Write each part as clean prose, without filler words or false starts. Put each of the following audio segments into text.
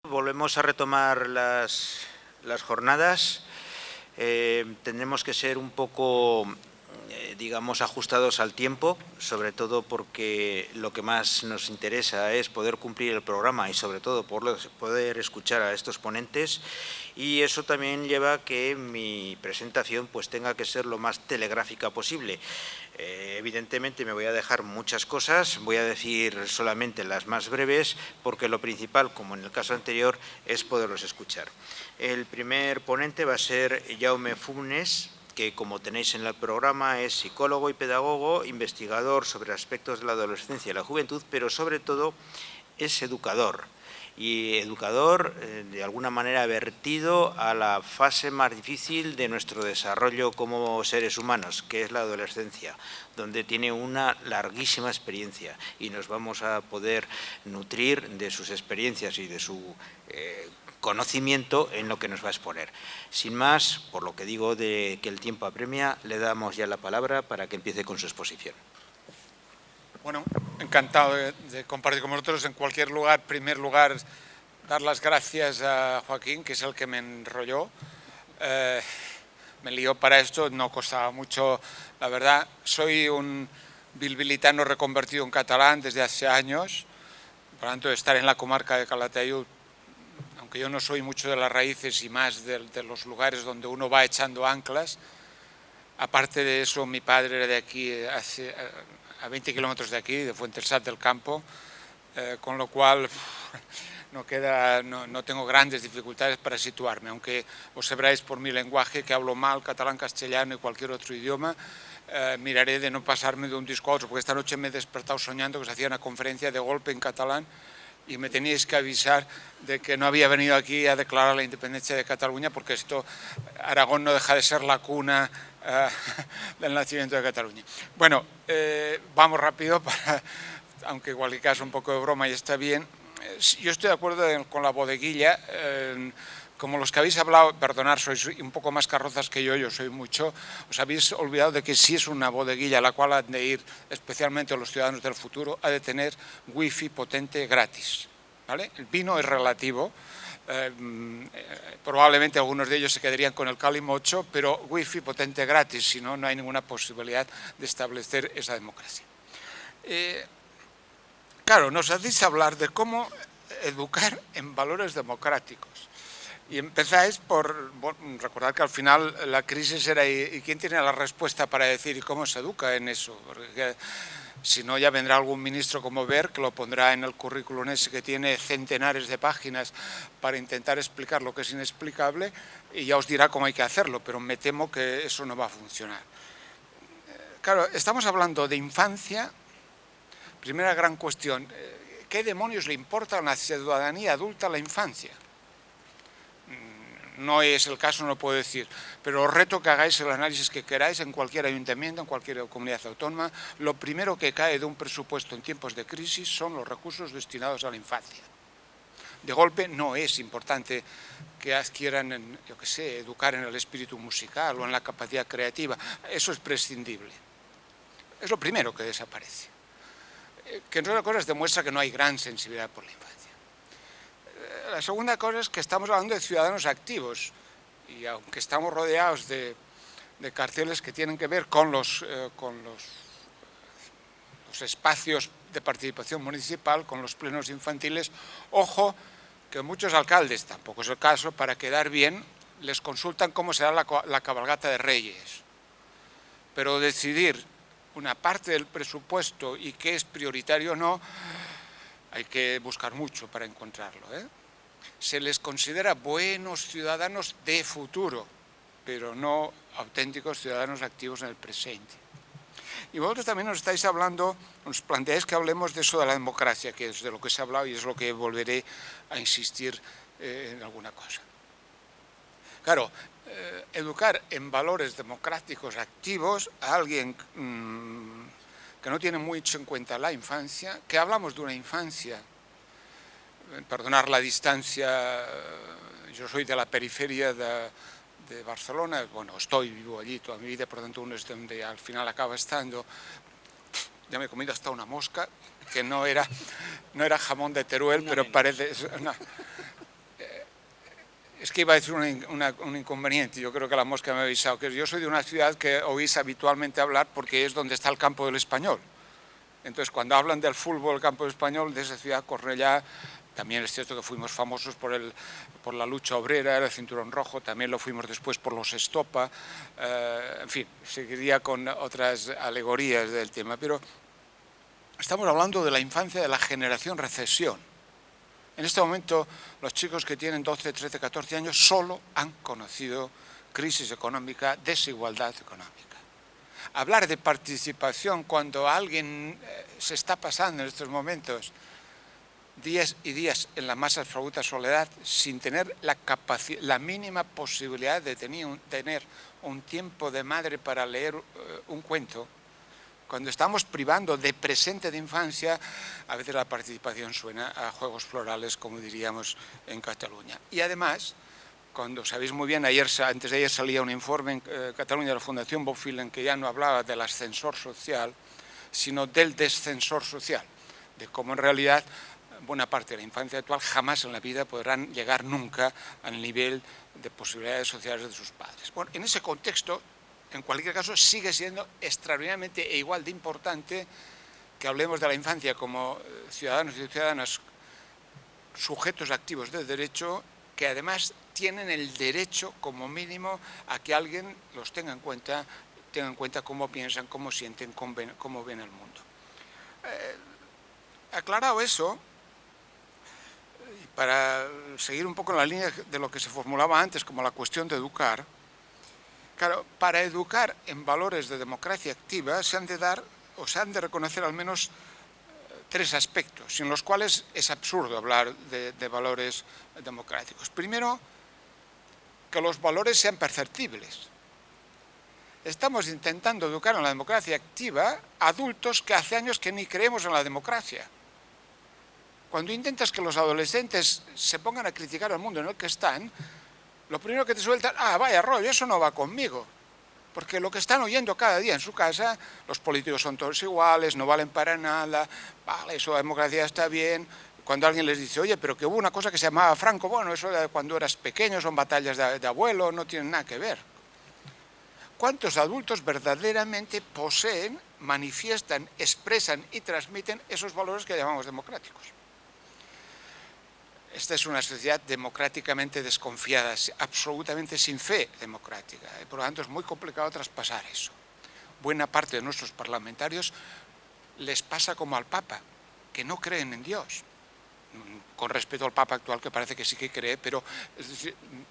Volvemos a retomar las jornadas. Tendremos que ser un poco, digamos, ajustados al tiempo, sobre todo porque lo que más nos interesa es poder cumplir el programa y sobre todo poder escuchar a estos ponentes, y eso también lleva a que mi presentación pues tenga que ser lo más telegráfica posible. Evidentemente me voy a dejar muchas cosas, voy a decir solamente las más breves, porque lo principal, como en el caso anterior, es poderlos escuchar. El primer ponente va a ser Jaume Funes, que, como tenéis en el programa, es psicólogo y pedagogo, investigador sobre aspectos de la adolescencia y la juventud, pero sobre todo es educador. Y educador, de alguna manera, vertido a la fase más difícil de nuestro desarrollo como seres humanos, que es la adolescencia, donde tiene una larguísima experiencia, y nos vamos a poder nutrir de sus experiencias y de su conocimiento en lo que nos va a exponer. Sin más, por lo que digo de que el tiempo apremia, le damos ya la palabra para que empiece con su exposición. Bueno, encantado de compartir con vosotros. En cualquier lugar, primer lugar, dar las gracias a Joaquín, que es el que me enrolló. Me lió para esto, no costaba mucho, la verdad. Soy un bilbilitano reconvertido en catalán desde hace años. Por lo tanto, estar en la comarca de Calatayud, aunque yo no soy mucho de las raíces y más de los lugares donde uno va echando anclas. Aparte de eso, mi padre era de aquí, a 20 kilómetros de aquí, de Fuentesat del Campo, con lo cual no tengo grandes dificultades para situarme, aunque observáis por mi lenguaje que hablo mal catalán, castellano y cualquier otro idioma. Miraré de no pasarme de un disco a otro, porque esta noche me he despertado soñando que se hacía una conferencia de golpe en catalán y me teníais que avisar de que no había venido aquí a declarar la independencia de Cataluña, porque Aragón no deja de ser la cuna del nacimiento de Cataluña. Bueno, vamos rápido, aunque en cualquier caso un poco de broma y está bien. Yo estoy de acuerdo con la bodeguilla. Como los que habéis hablado, perdonad, sois un poco más carrozas que yo soy mucho, os habéis olvidado de que si es una bodeguilla a la cual han de ir especialmente los ciudadanos del futuro, ha de tener wifi potente gratis, ¿vale? El vino es relativo, probablemente algunos de ellos se quedarían con el calimocho, pero wifi potente gratis, si no, no hay ninguna posibilidad de establecer esa democracia. Claro, nos hacéis hablar de cómo educar en valores democráticos. Y empezáis por recordar que al final la crisis era ¿y quién tiene la respuesta para decir y cómo se educa en eso? Porque si no, ya vendrá algún ministro como Ver que lo pondrá en el currículum ese que tiene centenares de páginas para intentar explicar lo que es inexplicable y ya os dirá cómo hay que hacerlo, pero me temo que eso no va a funcionar. Claro, estamos hablando de infancia. Primera gran cuestión, ¿qué demonios le importa a una ciudadanía adulta la infancia? No es el caso, no lo puedo decir, pero os reto que hagáis el análisis que queráis en cualquier ayuntamiento, en cualquier comunidad autónoma. Lo primero que cae de un presupuesto en tiempos de crisis son los recursos destinados a la infancia. De golpe no es importante que adquieran, yo qué sé, educar en el espíritu musical o en la capacidad creativa. Eso es prescindible. Es lo primero que desaparece. Que entre otras cosas demuestra que no hay gran sensibilidad por la infancia. La segunda cosa es que estamos hablando de ciudadanos activos y aunque estamos rodeados de carteles que tienen que ver con los espacios de participación municipal, con los plenos infantiles, ojo que muchos alcaldes, tampoco es el caso, para quedar bien, les consultan cómo será la cabalgata de Reyes. Pero decidir una parte del presupuesto y qué es prioritario o no, hay que buscar mucho para encontrarlo, Se les considera buenos ciudadanos de futuro, pero no auténticos ciudadanos activos en el presente. Y vosotros también nos estáis hablando, nos planteáis que hablemos de eso de la democracia, que es de lo que se ha hablado y es lo que volveré a insistir en alguna cosa. Claro, educar en valores democráticos activos a alguien que no tiene mucho en cuenta la infancia, que hablamos de una infancia, perdonar la distancia, yo soy de la periferia de Barcelona, bueno, vivo allí toda mi vida, por lo tanto uno es donde al final acaba estando. Ya me he comido hasta una mosca, que no era jamón de Teruel, pero parece... No. Es que iba a decir un inconveniente, yo creo que la mosca me ha avisado, que yo soy de una ciudad que oís habitualmente hablar porque es donde está el campo del Español. Entonces, cuando hablan del fútbol, el campo del Español, de esa ciudad, Cornellá, también es cierto que fuimos famosos por la lucha obrera, el cinturón rojo, también lo fuimos después por los Estopa, en fin, seguiría con otras alegorías del tema, pero estamos hablando de la infancia de la generación recesión. En este momento, los chicos que tienen 12, 13, 14 años solo han conocido crisis económica, desigualdad económica. Hablar de participación cuando alguien se está pasando en estos momentos días y días en la más absoluta soledad sin tener la mínima posibilidad de tener un tiempo de madre para leer un cuento, cuando estamos privando de presente de infancia, a veces la participación suena a juegos florales, como diríamos en Cataluña. Y además, cuando sabéis muy bien, antes de ayer salía un informe en Cataluña de la Fundación Bofill en que ya no hablaba del ascensor social, sino del descensor social, de cómo en realidad buena parte de la infancia actual jamás en la vida podrán llegar nunca al nivel de posibilidades sociales de sus padres. Bueno, en ese contexto, en cualquier caso, sigue siendo extraordinariamente e igual de importante que hablemos de la infancia como ciudadanos y ciudadanas sujetos activos de derecho, que además tienen el derecho como mínimo a que alguien los tenga en cuenta cómo piensan, cómo sienten, cómo ven el mundo. Aclarado eso, para seguir un poco en la línea de lo que se formulaba antes como la cuestión de educar, claro, para educar en valores de democracia activa se han de dar o se han de reconocer al menos tres aspectos, sin los cuales es absurdo hablar de valores democráticos. Primero, que los valores sean perceptibles. Estamos intentando educar en la democracia activa a adultos que hace años que ni creemos en la democracia. Cuando intentas que los adolescentes se pongan a criticar al mundo en el que están, lo primero que te sueltan, vaya rollo, eso no va conmigo. Porque lo que están oyendo cada día en su casa, los políticos son todos iguales, no valen para nada, vale, eso la democracia está bien. Cuando alguien les dice, oye, pero que hubo una cosa que se llamaba Franco, bueno, eso de cuando eras pequeño, son batallas de abuelo, no tienen nada que ver. ¿Cuántos adultos verdaderamente poseen, manifiestan, expresan y transmiten esos valores que llamamos democráticos? Esta es una sociedad democráticamente desconfiada, absolutamente sin fe democrática. Y por lo tanto es muy complicado traspasar eso. Buena parte de nuestros parlamentarios les pasa como al Papa, que no creen en Dios. Con respeto al Papa actual, que parece que sí que cree, pero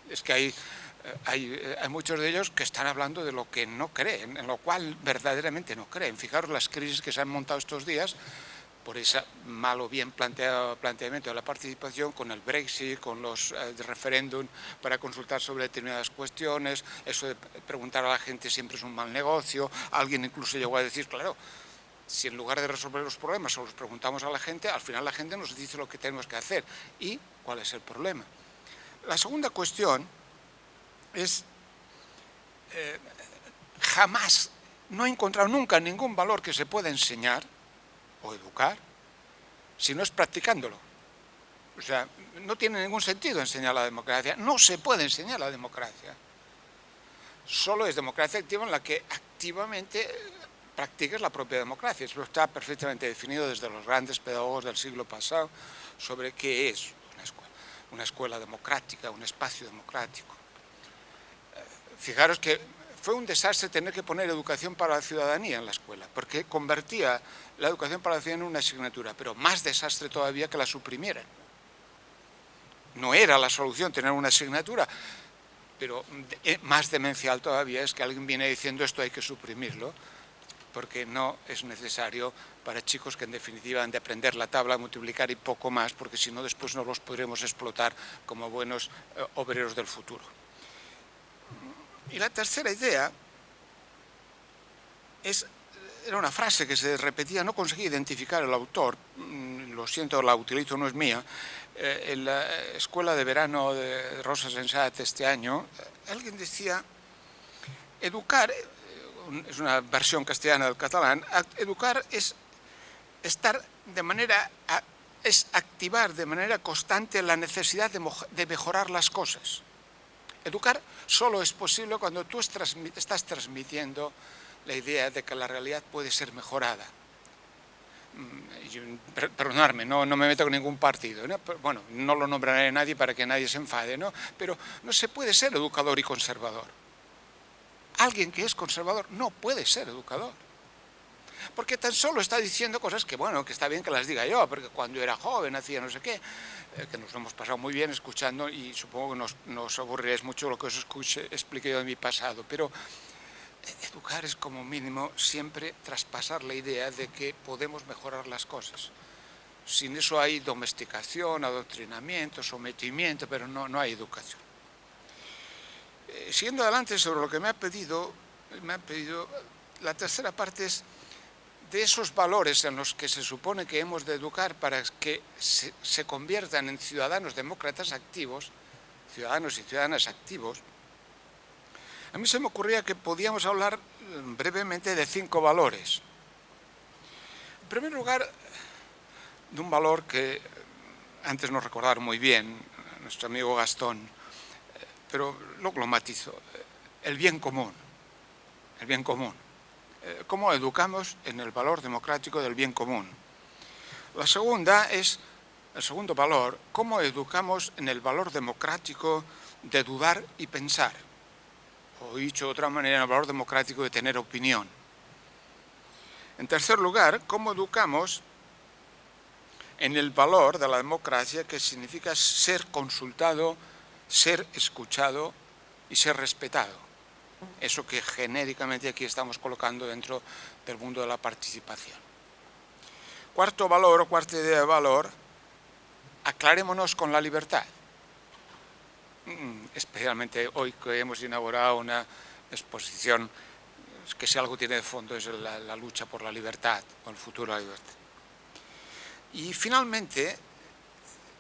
es que hay muchos de ellos que están hablando de lo que no creen, en lo cual verdaderamente no creen. Fijaros las crisis que se han montado estos días por ese mal o bien planteamiento de la participación, con el Brexit, con los referéndum para consultar sobre determinadas cuestiones, eso de preguntar a la gente siempre es un mal negocio. Alguien incluso llegó a decir, claro, si en lugar de resolver los problemas se los preguntamos a la gente, al final la gente nos dice lo que tenemos que hacer. ¿Y cuál es el problema? La segunda cuestión es, jamás, no he encontrado nunca ningún valor que se pueda enseñar o educar si no es practicándolo. O sea, no tiene ningún sentido enseñar la democracia, no se puede enseñar la democracia. Solo es democracia activa en la que activamente practiques la propia democracia. Eso está perfectamente definido desde los grandes pedagogos del siglo pasado sobre qué es una escuela democrática, un espacio democrático. Fijaros que fue un desastre tener que poner educación para la ciudadanía en la escuela, porque convertía la educación para la ciudadanía en una asignatura, pero más desastre todavía que la suprimieran. No era la solución tener una asignatura, pero más demencial todavía es que alguien viene diciendo esto hay que suprimirlo, porque no es necesario para chicos que en definitiva han de aprender la tabla, multiplicar y poco más, porque si no después no los podremos explotar como buenos obreros del futuro. Y la tercera idea era una frase que se repetía, no conseguí identificar el autor, lo siento, la utilizo, no es mía. En la escuela de verano de Rosa Sensat este año, alguien decía, educar, es una versión castellana del catalán, educar es activar de manera constante la necesidad de mejorar las cosas. Educar solo es posible cuando tú estás transmitiendo la idea de que la realidad puede ser mejorada. Perdonadme, no me meto con ningún partido, ¿no? Pero, bueno, no lo nombraré a nadie para que nadie se enfade, ¿no? Pero no se puede ser educador y conservador. Alguien que es conservador no puede ser educador. Porque tan solo está diciendo cosas que, bueno, que está bien que las diga yo, porque cuando era joven hacía no sé qué, que nos lo hemos pasado muy bien escuchando y supongo que nos aburriréis mucho lo que os expliqué yo de mi pasado, pero educar es como mínimo siempre traspasar la idea de que podemos mejorar las cosas. Sin eso hay domesticación, adoctrinamiento, sometimiento, pero no hay educación. Siguiendo adelante sobre lo que me ha pedido, la tercera parte es de esos valores en los que se supone que hemos de educar para que se conviertan en ciudadanos demócratas activos, ciudadanos y ciudadanas activos. A mí se me ocurría que podíamos hablar brevemente de 5 valores. En primer lugar, de un valor que antes nos recordaron muy bien nuestro amigo Gastón, pero luego lo matizo, el bien común. El bien común. ¿Cómo educamos en el valor democrático del bien común? La segunda es, el segundo valor, ¿cómo educamos en el valor democrático de dudar y pensar? O dicho de otra manera, en el valor democrático de tener opinión. En tercer lugar, ¿cómo educamos en el valor de la democracia, que significa ser consultado, ser escuchado y ser respetado? Eso que genéricamente aquí estamos colocando dentro del mundo de la participación. Cuarto valor o cuarta idea de valor, aclarémonos con la libertad. Especialmente hoy que hemos inaugurado una exposición que si algo tiene de fondo es la lucha por la libertad, por el futuro de la libertad. Y finalmente,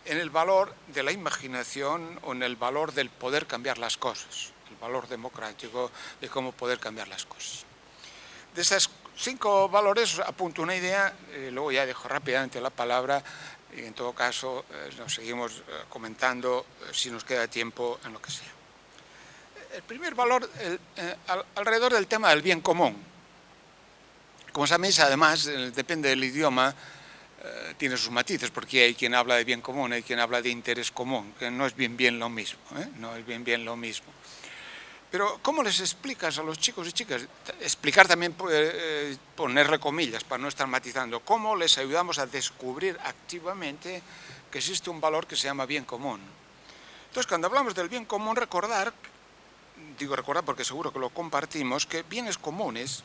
en el valor de la imaginación o en el valor del poder cambiar las cosas, el valor democrático de cómo poder cambiar las cosas. De esos 5 valores apunto una idea, luego ya dejo rápidamente la palabra y en todo caso nos seguimos comentando si nos queda tiempo en lo que sea. El primer valor, alrededor del tema del bien común. Como sabéis, además, depende del idioma, tiene sus matices, porque hay quien habla de bien común, hay quien habla de interés común, que no es bien lo mismo, no es bien lo mismo. Pero, ¿cómo les explicas a los chicos y chicas? Explicar también, ponerle comillas para no estar matizando. ¿Cómo les ayudamos a descubrir activamente que existe un valor que se llama bien común? Entonces, cuando hablamos del bien común, recordar, digo recordar porque seguro que lo compartimos, que bienes comunes,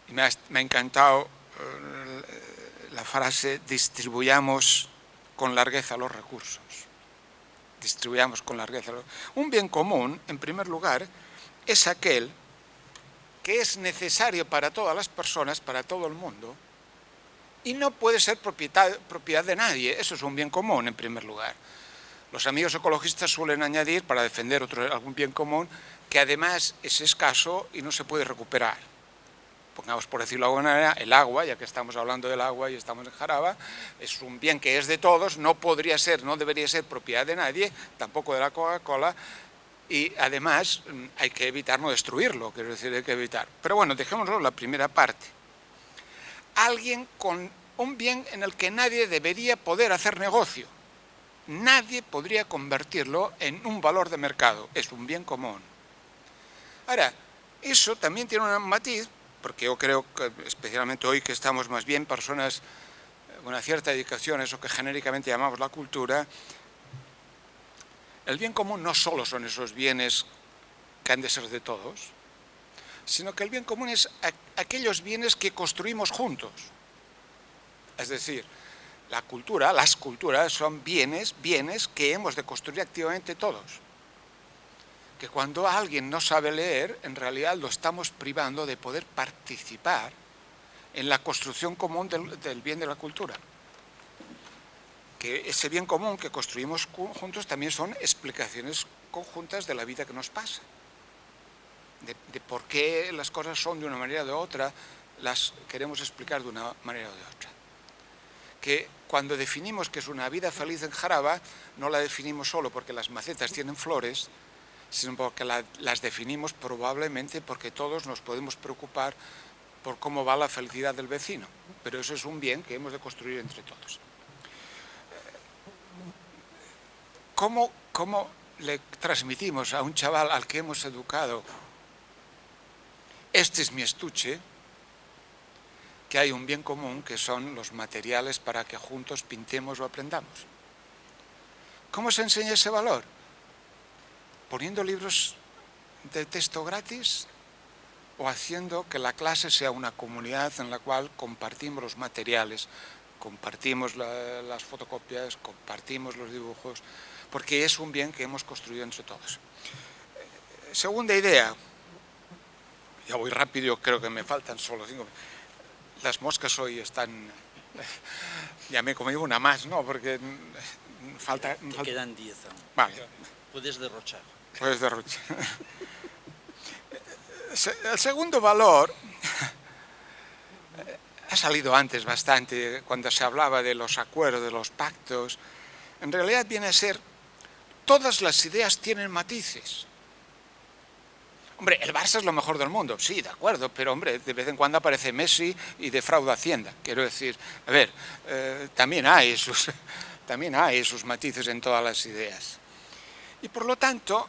y me ha encantado la frase, distribuyamos con largueza los recursos. Distribuyamos con largueza. Un bien común, en primer lugar, es aquel que es necesario para todas las personas, para todo el mundo, y no puede ser propiedad de nadie. Eso es un bien común, en primer lugar. Los amigos ecologistas suelen añadir, para defender algún bien común, que además es escaso y no se puede recuperar. Pongamos por decirlo de alguna manera, el agua, ya que estamos hablando del agua y estamos en Jaraba, es un bien que es de todos, no debería ser propiedad de nadie, tampoco de la Coca-Cola, y además hay que evitar no destruirlo, quiero decir, hay que evitar. Pero bueno, dejémoslo la primera parte. Alguien con un bien en el que nadie debería poder hacer negocio. Nadie podría convertirlo en un valor de mercado, es un bien común. Ahora, eso también tiene un matiz, porque yo creo que especialmente hoy que estamos más bien personas con una cierta dedicación a eso que genéricamente llamamos la cultura, el bien común no solo son esos bienes que han de ser de todos, sino que el bien común es aquellos bienes que construimos juntos. Es decir, la cultura, las culturas son bienes que hemos de construir activamente todos. Que cuando alguien no sabe leer, en realidad lo estamos privando de poder participar en la construcción común del bien de la cultura. Que ese bien común que construimos juntos también son explicaciones conjuntas de la vida que nos pasa. De por qué las cosas son de una manera o de otra, las queremos explicar de una manera o de otra. Que cuando definimos que es una vida feliz en Jaraba, no la definimos solo porque las macetas tienen flores, sino porque las definimos probablemente porque todos nos podemos preocupar por cómo va la felicidad del vecino. Pero eso es un bien que hemos de construir entre todos. ¿Cómo le transmitimos a un chaval al que hemos educado, este es mi estuche, que hay un bien común que son los materiales para que juntos pintemos o aprendamos? ¿Cómo se enseña ese valor? ¿Poniendo libros de texto gratis o haciendo que la clase sea una comunidad en la cual compartimos los materiales, compartimos las fotocopias, compartimos los dibujos, porque es un bien que hemos construido entre todos? Segunda idea, ya voy rápido, creo que me faltan solo 5 minutos. Las moscas hoy están... Ya me he comido una más, ¿no? Porque falta... Te quedan 10 aún. Vale. Puedes derrochar. Puedes derrochar. El segundo valor ha salido antes bastante, cuando se hablaba de los acuerdos, de los pactos. En realidad viene a ser, todas las ideas tienen matices. Hombre, el Barça es lo mejor del mundo, sí, de acuerdo, pero hombre, de vez en cuando aparece Messi y defrauda Hacienda. Quiero decir, a ver, también hay sus matices en todas las ideas. Y por lo tanto,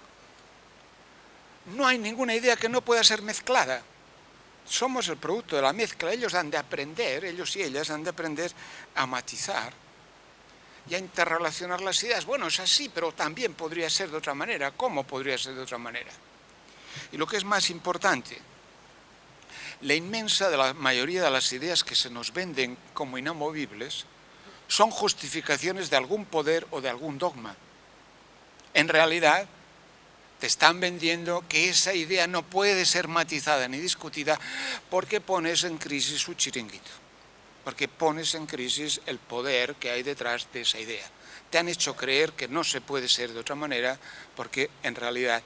no hay ninguna idea que no pueda ser mezclada. Somos el producto de la mezcla. Ellos han de aprender, ellos y ellas han de aprender a matizar y a interrelacionar las ideas. Bueno, es así, pero también podría ser de otra manera. ¿Cómo podría ser de otra manera? Y lo que es más importante, la inmensa de la mayoría de las ideas que se nos venden como inamovibles son justificaciones de algún poder o de algún dogma. En realidad, te están vendiendo que esa idea no puede ser matizada ni discutida porque pones en crisis su chiringuito, porque pones en crisis el poder que hay detrás de esa idea. Te han hecho creer que no se puede ser de otra manera porque en realidad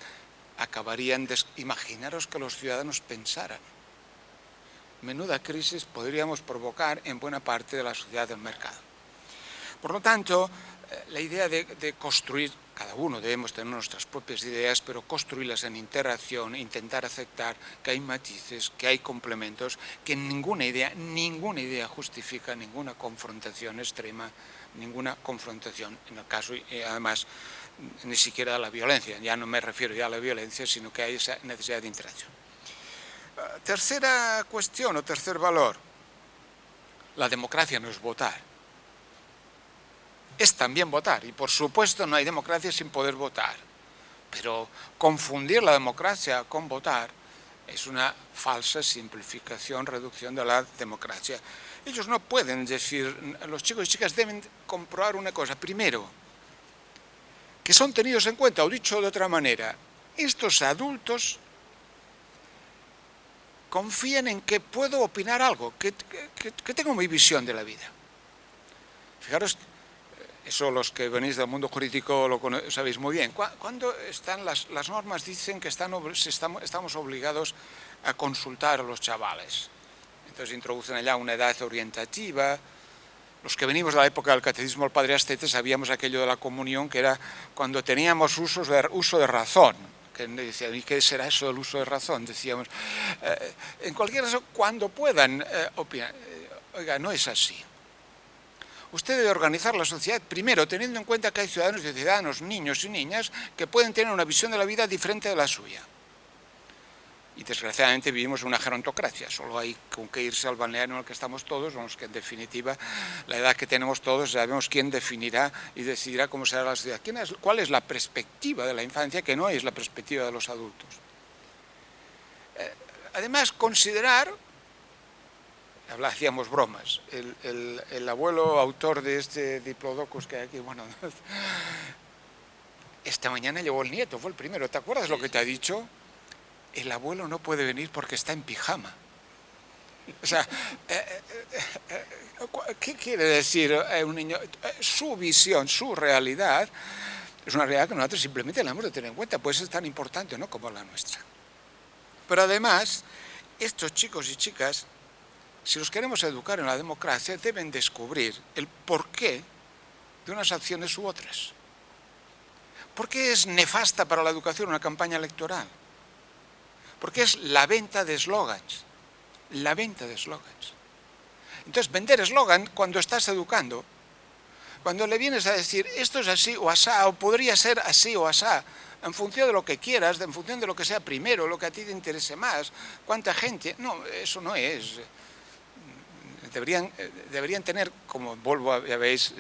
acabarían imaginaros que los ciudadanos pensaran. Menuda crisis podríamos provocar en buena parte de la sociedad del mercado. Por lo tanto, la idea de construir, cada uno debemos tener nuestras propias ideas, pero construirlas en interacción, intentar aceptar que hay matices, que hay complementos, que ninguna idea justifica ninguna confrontación extrema, ninguna confrontación, en el caso, además, ni siquiera a la violencia. Ya no me refiero ya a la violencia, sino que hay esa necesidad de interacción. Tercera cuestión o tercer valor. La democracia no es votar. Es también votar. Y por supuesto no hay democracia sin poder votar. Pero confundir la democracia con votar es una falsa simplificación, reducción de la democracia. Ellos no pueden decir, los chicos y chicas deben comprobar una cosa. Primero, que son tenidos en cuenta, o dicho de otra manera, estos adultos confían en que puedo opinar algo, que tengo mi visión de la vida. Fijaros, eso los que venís del mundo jurídico lo sabéis muy bien. Cuando están las normas dicen que estamos obligados a consultar a los chavales. Entonces introducen allá una edad orientativa. Los que venimos de la época del catecismo del Padre Astete sabíamos aquello de la comunión, que era cuando teníamos uso de razón. Que decían, ¿y qué será eso del uso de razón? Decíamos, en cualquier caso, cuando puedan opinar. Oiga, no es así. Usted debe organizar la sociedad primero teniendo en cuenta que hay ciudadanos y ciudadanos, niños y niñas, que pueden tener una visión de la vida diferente de la suya. Y desgraciadamente vivimos en una gerontocracia, solo hay con que irse al balneario en el que estamos todos, vamos, que en definitiva la edad que tenemos todos sabemos quién definirá y decidirá cómo será la sociedad. ¿Cuál es la perspectiva de la infancia que no es la perspectiva de los adultos? Además, considerar, hacíamos bromas, el abuelo autor de este Diplodocus que hay aquí, bueno, esta mañana llegó el nieto, fue el primero, ¿te acuerdas lo que te ha dicho? El abuelo no puede venir porque está en pijama. O sea, ¿qué quiere decir un niño? Su visión, su realidad, es una realidad que nosotros simplemente la hemos de tener en cuenta, puede ser tan importante, ¿no?, como la nuestra. Pero además, estos chicos y chicas si los queremos educar en la democracia, deben descubrir el porqué de unas acciones u otras. ¿Por qué es nefasta para la educación una campaña electoral? Porque es la venta de eslogans. La venta de eslogans. Entonces, vender eslogan cuando estás educando, cuando le vienes a decir esto es así o asá, o podría ser así o asá, en función de lo que quieras, en función de lo que sea primero, lo que a ti te interese más, cuánta gente. No, eso no es. Deberían tener, como vuelvo, ya veis,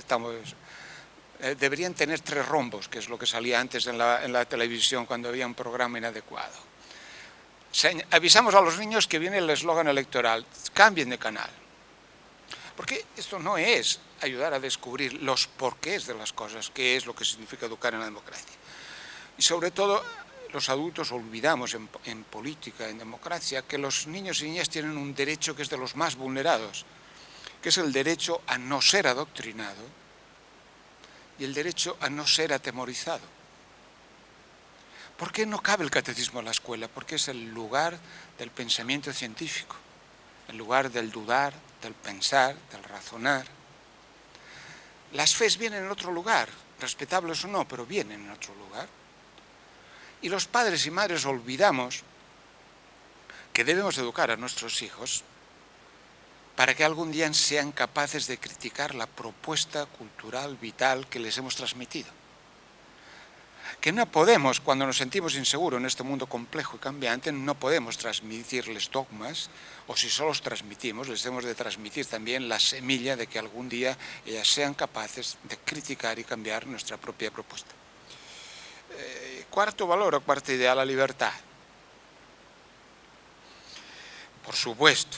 deberían tener 3 rombos, que es lo que salía antes en la televisión cuando había un programa inadecuado. Avisamos a los niños que viene el eslogan electoral, cambien de canal. Porque esto no es ayudar a descubrir los porqués de las cosas, qué es lo que significa educar en la democracia. Y sobre todo, los adultos olvidamos en política, en democracia, que los niños y niñas tienen un derecho que es de los más vulnerados, que es el derecho a no ser adoctrinado y el derecho a no ser atemorizado. ¿Por qué no cabe el catecismo en la escuela? Porque es el lugar del pensamiento científico, el lugar del dudar, del pensar, del razonar. Las fes vienen en otro lugar, respetables o no, pero vienen en otro lugar. Y los padres y madres olvidamos que debemos educar a nuestros hijos para que algún día sean capaces de criticar la propuesta cultural vital que les hemos transmitido. Que no podemos, cuando nos sentimos inseguros en este mundo complejo y cambiante, no podemos transmitirles dogmas, o si solo los transmitimos, les debemos de transmitir también la semilla de que algún día ellas sean capaces de criticar y cambiar nuestra propia propuesta. Cuarto valor o cuarta idea, la libertad. Por supuesto,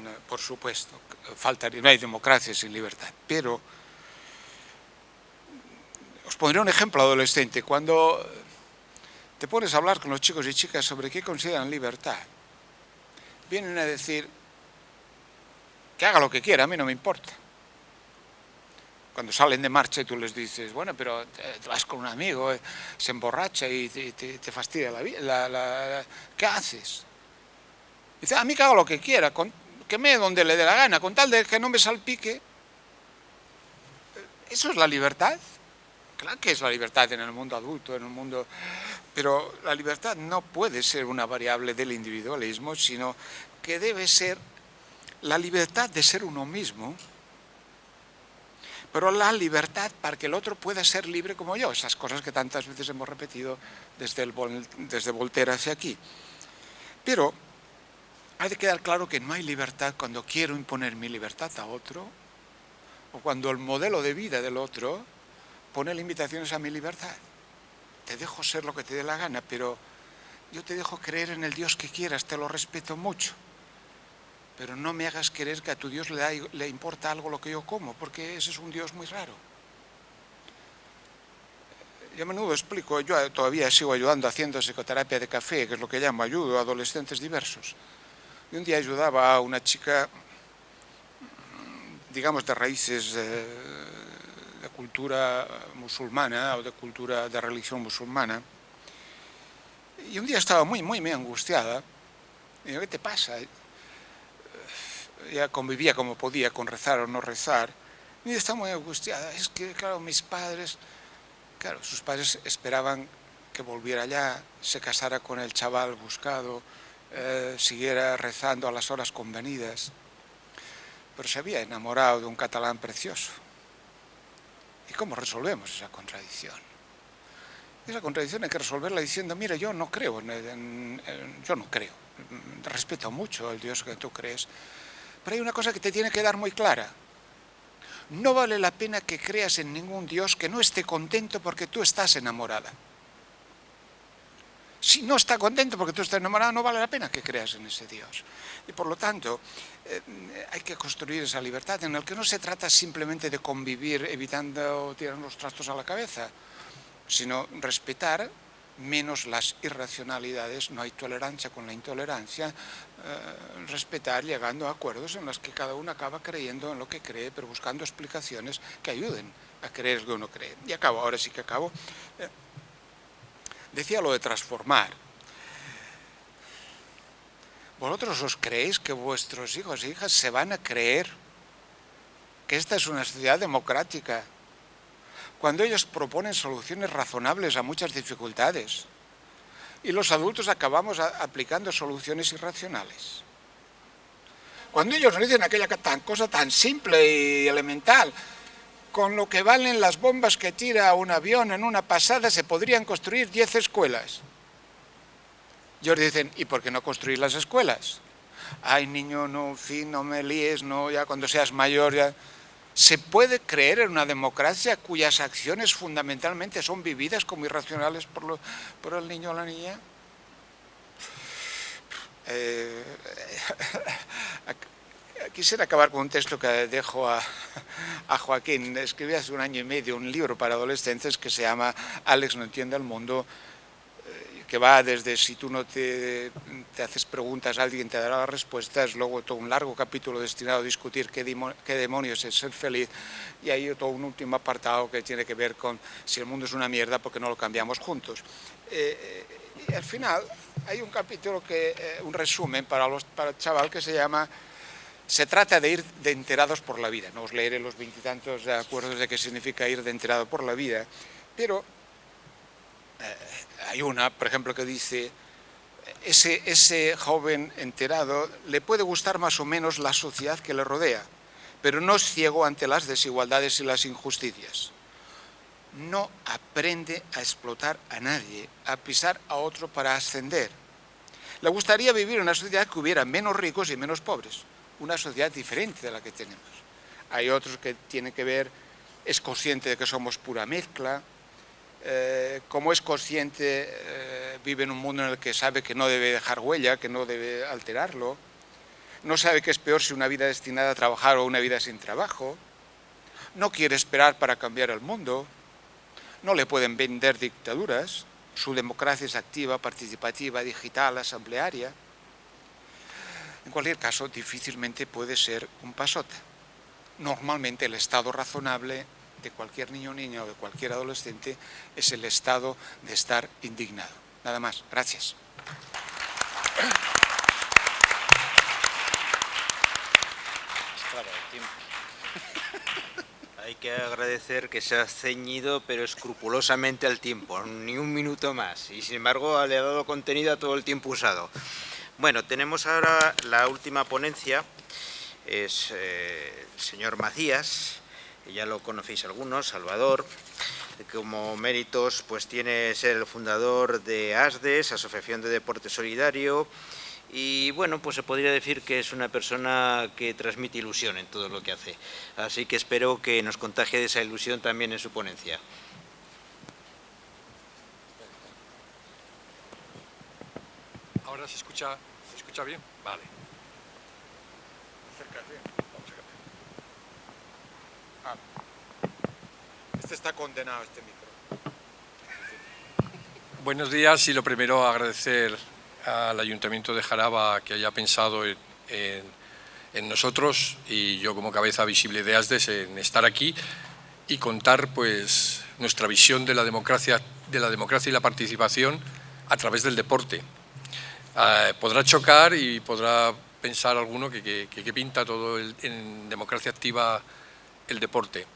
no hay democracia sin libertad, pero os pondré un ejemplo adolescente. Cuando te pones a hablar con los chicos y chicas sobre qué consideran libertad, vienen a decir que haga lo que quiera, a mí no me importa. Cuando salen de marcha y tú les dices, bueno, pero te vas con un amigo, se emborracha y te fastidia la vida, ¿qué haces? Dice, a mí que haga lo que quiera, que me dé donde le dé la gana, con tal de que no me salpique. ¿Eso es la libertad? Claro que es la libertad en el mundo adulto, en el mundo... Pero la libertad no puede ser una variable del individualismo, sino que debe ser la libertad de ser uno mismo, pero la libertad para que el otro pueda ser libre como yo. Esas cosas que tantas veces hemos repetido desde Voltaire hacia aquí. Pero ha de quedar claro que no hay libertad cuando quiero imponer mi libertad a otro, o cuando el modelo de vida del otro pone limitaciones a mi libertad. Te dejo ser lo que te dé la gana, pero yo te dejo creer en el Dios que quieras, te lo respeto mucho. Pero no me hagas creer que a tu Dios le importa algo lo que yo como, porque ese es un Dios muy raro. Yo a menudo explico, yo todavía sigo ayudando haciendo psicoterapia de café, que es lo que llamo, ayudo a adolescentes diversos. Y un día ayudaba a una chica, digamos, de raíces de cultura musulmana o de religión musulmana. Y un día estaba muy angustiada. Y digo, ¿qué te pasa? Ella convivía como podía con rezar o no rezar. Y estaba muy angustiada. Es que, claro, sus padres esperaban que volviera allá, se casara con el chaval buscado, siguiera rezando a las horas convenidas. Pero se había enamorado de un catalán precioso. ¿Y cómo resolvemos esa contradicción? Esa contradicción hay que resolverla diciendo, mira, yo no creo, respeto mucho al Dios que tú crees, pero hay una cosa que te tiene que dar muy clara. No vale la pena que creas en ningún Dios que no esté contento porque tú estás enamorada. Si no está contento porque tú estás enamorada, no vale la pena que creas en ese Dios. Y por lo tanto, hay que construir esa libertad en la que no se trata simplemente de convivir evitando tirar los trastos a la cabeza, sino respetar menos las irracionalidades, no hay tolerancia con la intolerancia, respetar llegando a acuerdos en los que cada uno acaba creyendo en lo que cree, pero buscando explicaciones que ayuden a creer lo que uno cree. Y acabo, ahora sí que acabo. Decía lo de transformar. ¿Vosotros os creéis que vuestros hijos e hijas se van a creer que esta es una sociedad democrática cuando ellos proponen soluciones razonables a muchas dificultades y los adultos acabamos aplicando soluciones irracionales? Cuando ellos nos dicen aquella cosa tan simple y elemental, con lo que valen las bombas que tira un avión en una pasada se podrían construir 10 escuelas. Y ellos dicen, ¿y por qué no construir las escuelas? Ay, niño, no, en fin, no me líes, no, ya cuando seas mayor ya... ¿Se puede creer en una democracia cuyas acciones fundamentalmente son vividas como irracionales por el niño o la niña? Quisiera acabar con un texto que dejo a Joaquín. Escribí hace 1 año y medio un libro para adolescentes que se llama Alex no entiende el mundo, que va desde si tú no te haces preguntas, alguien te dará las respuestas, luego todo un largo capítulo destinado a discutir qué demonios es ser feliz, y hay todo un último apartado que tiene que ver con si el mundo es una mierda, ¿por qué no lo cambiamos juntos? Y al final hay un capítulo, un resumen para el chaval que se llama Se trata de ir de enterados por la vida. No os leeré los 20 y tantos acuerdos de qué significa ir de enterado por la vida, pero hay una, por ejemplo, que dice, ese joven enterado le puede gustar más o menos la sociedad que le rodea, pero no es ciego ante las desigualdades y las injusticias. No aprende a explotar a nadie, a pisar a otro para ascender. Le gustaría vivir en una sociedad que hubiera menos ricos y menos pobres, una sociedad diferente de la que tenemos. Hay otros que tienen que ver, es consciente de que somos pura mezcla, como es consciente, vive en un mundo en el que sabe que no debe dejar huella, que no debe alterarlo, no sabe que es peor si una vida destinada a trabajar o una vida sin trabajo, no quiere esperar para cambiar el mundo, no le pueden vender dictaduras, su democracia es activa, participativa, digital, asamblearia. En cualquier caso, difícilmente puede ser un pasota. Normalmente el estado razonable de cualquier niño o niña o de cualquier adolescente es el estado de estar indignado. Nada más. Gracias. Hay que agradecer que se ha ceñido, pero escrupulosamente al tiempo, ni un minuto más, y sin embargo le ha dado contenido a todo el tiempo usado. Bueno, tenemos ahora la última ponencia, es el señor Macías, ya lo conocéis algunos, Salvador, como méritos pues tiene ser el fundador de ASDES, Asociación de Deporte Solidario, y bueno, pues se podría decir que es una persona que transmite ilusión en todo lo que hace. Así que espero que nos contagie de esa ilusión también en su ponencia. ¿Ahora se escucha bien? Vale. Acércate. Este está condenado, este micro. Buenos días, y lo primero agradecer al Ayuntamiento de Jaraba que haya pensado en nosotros, y yo como cabeza visible de ASDES en estar aquí y contar pues nuestra visión de la democracia y la participación a través del deporte. Podrá chocar y podrá pensar alguno que pinta todo en democracia activa el deporte.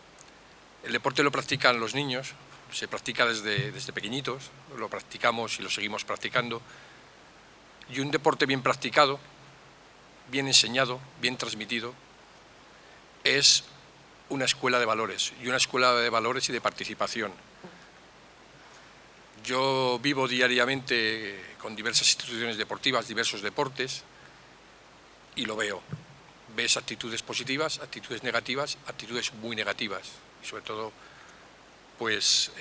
El deporte lo practican los niños, se practica desde pequeñitos, lo practicamos y lo seguimos practicando. Y un deporte bien practicado, bien enseñado, bien transmitido, es una escuela de valores, y una escuela de valores y de participación. Yo vivo diariamente con diversas instituciones deportivas, diversos deportes, y lo veo. Ves actitudes positivas, actitudes negativas, actitudes muy negativas. Y sobre todo, pues,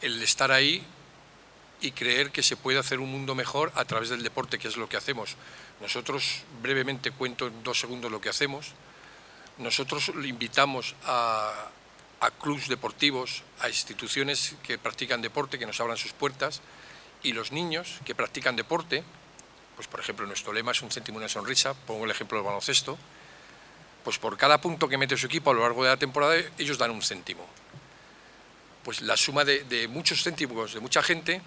el estar ahí y creer que se puede hacer un mundo mejor a través del deporte, que es lo que hacemos. Nosotros, brevemente cuento en 2 segundos lo que hacemos. Nosotros le invitamos a clubs deportivos, a instituciones que practican deporte, que nos abran sus puertas, y los niños que practican deporte, pues por ejemplo nuestro lema es un céntimo, una sonrisa, pongo el ejemplo del baloncesto, pues por cada punto que mete su equipo a lo largo de la temporada ellos dan 1 céntimo. Pues la suma de muchos céntimos de mucha gente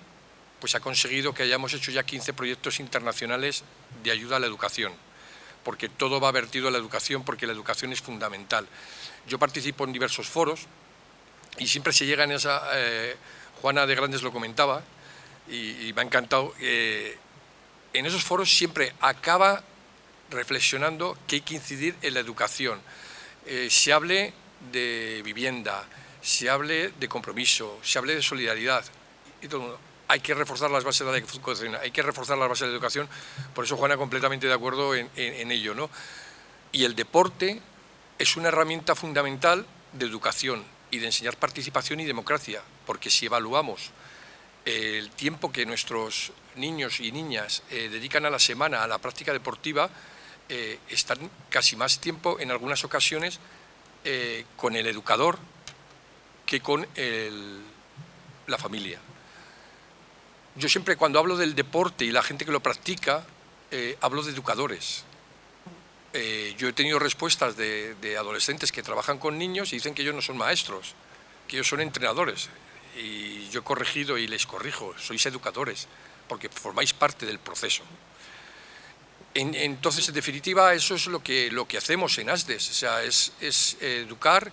pues ha conseguido que hayamos hecho ya 15 proyectos internacionales de ayuda a la educación, porque todo va vertido a la educación, porque la educación es fundamental. Yo participo en diversos foros y siempre se llega en esa... Juana de Grandes lo comentaba y me ha encantado. En esos foros siempre acaba reflexionando que hay que incidir en la educación. Se hable de vivienda, se hable de compromiso, se hable de solidaridad. Y todo el mundo, hay que reforzar las bases de la educación, hay que reforzar las bases de la educación. Por eso Juana completamente de acuerdo en ello, ¿no? Y el deporte es una herramienta fundamental de educación y de enseñar participación y democracia, porque si evaluamos el tiempo que nuestros niños y niñas dedican a la semana a la práctica deportiva, están casi más tiempo en algunas ocasiones con el educador que con la familia. Yo siempre cuando hablo del deporte y la gente que lo practica, hablo de educadores. Yo he tenido respuestas de adolescentes que trabajan con niños y dicen que ellos no son maestros, que ellos son entrenadores. Y yo he corregido y les corrijo, sois educadores, porque formáis parte del proceso. Entonces, en definitiva, eso es lo que hacemos en ASDES, o sea, es educar,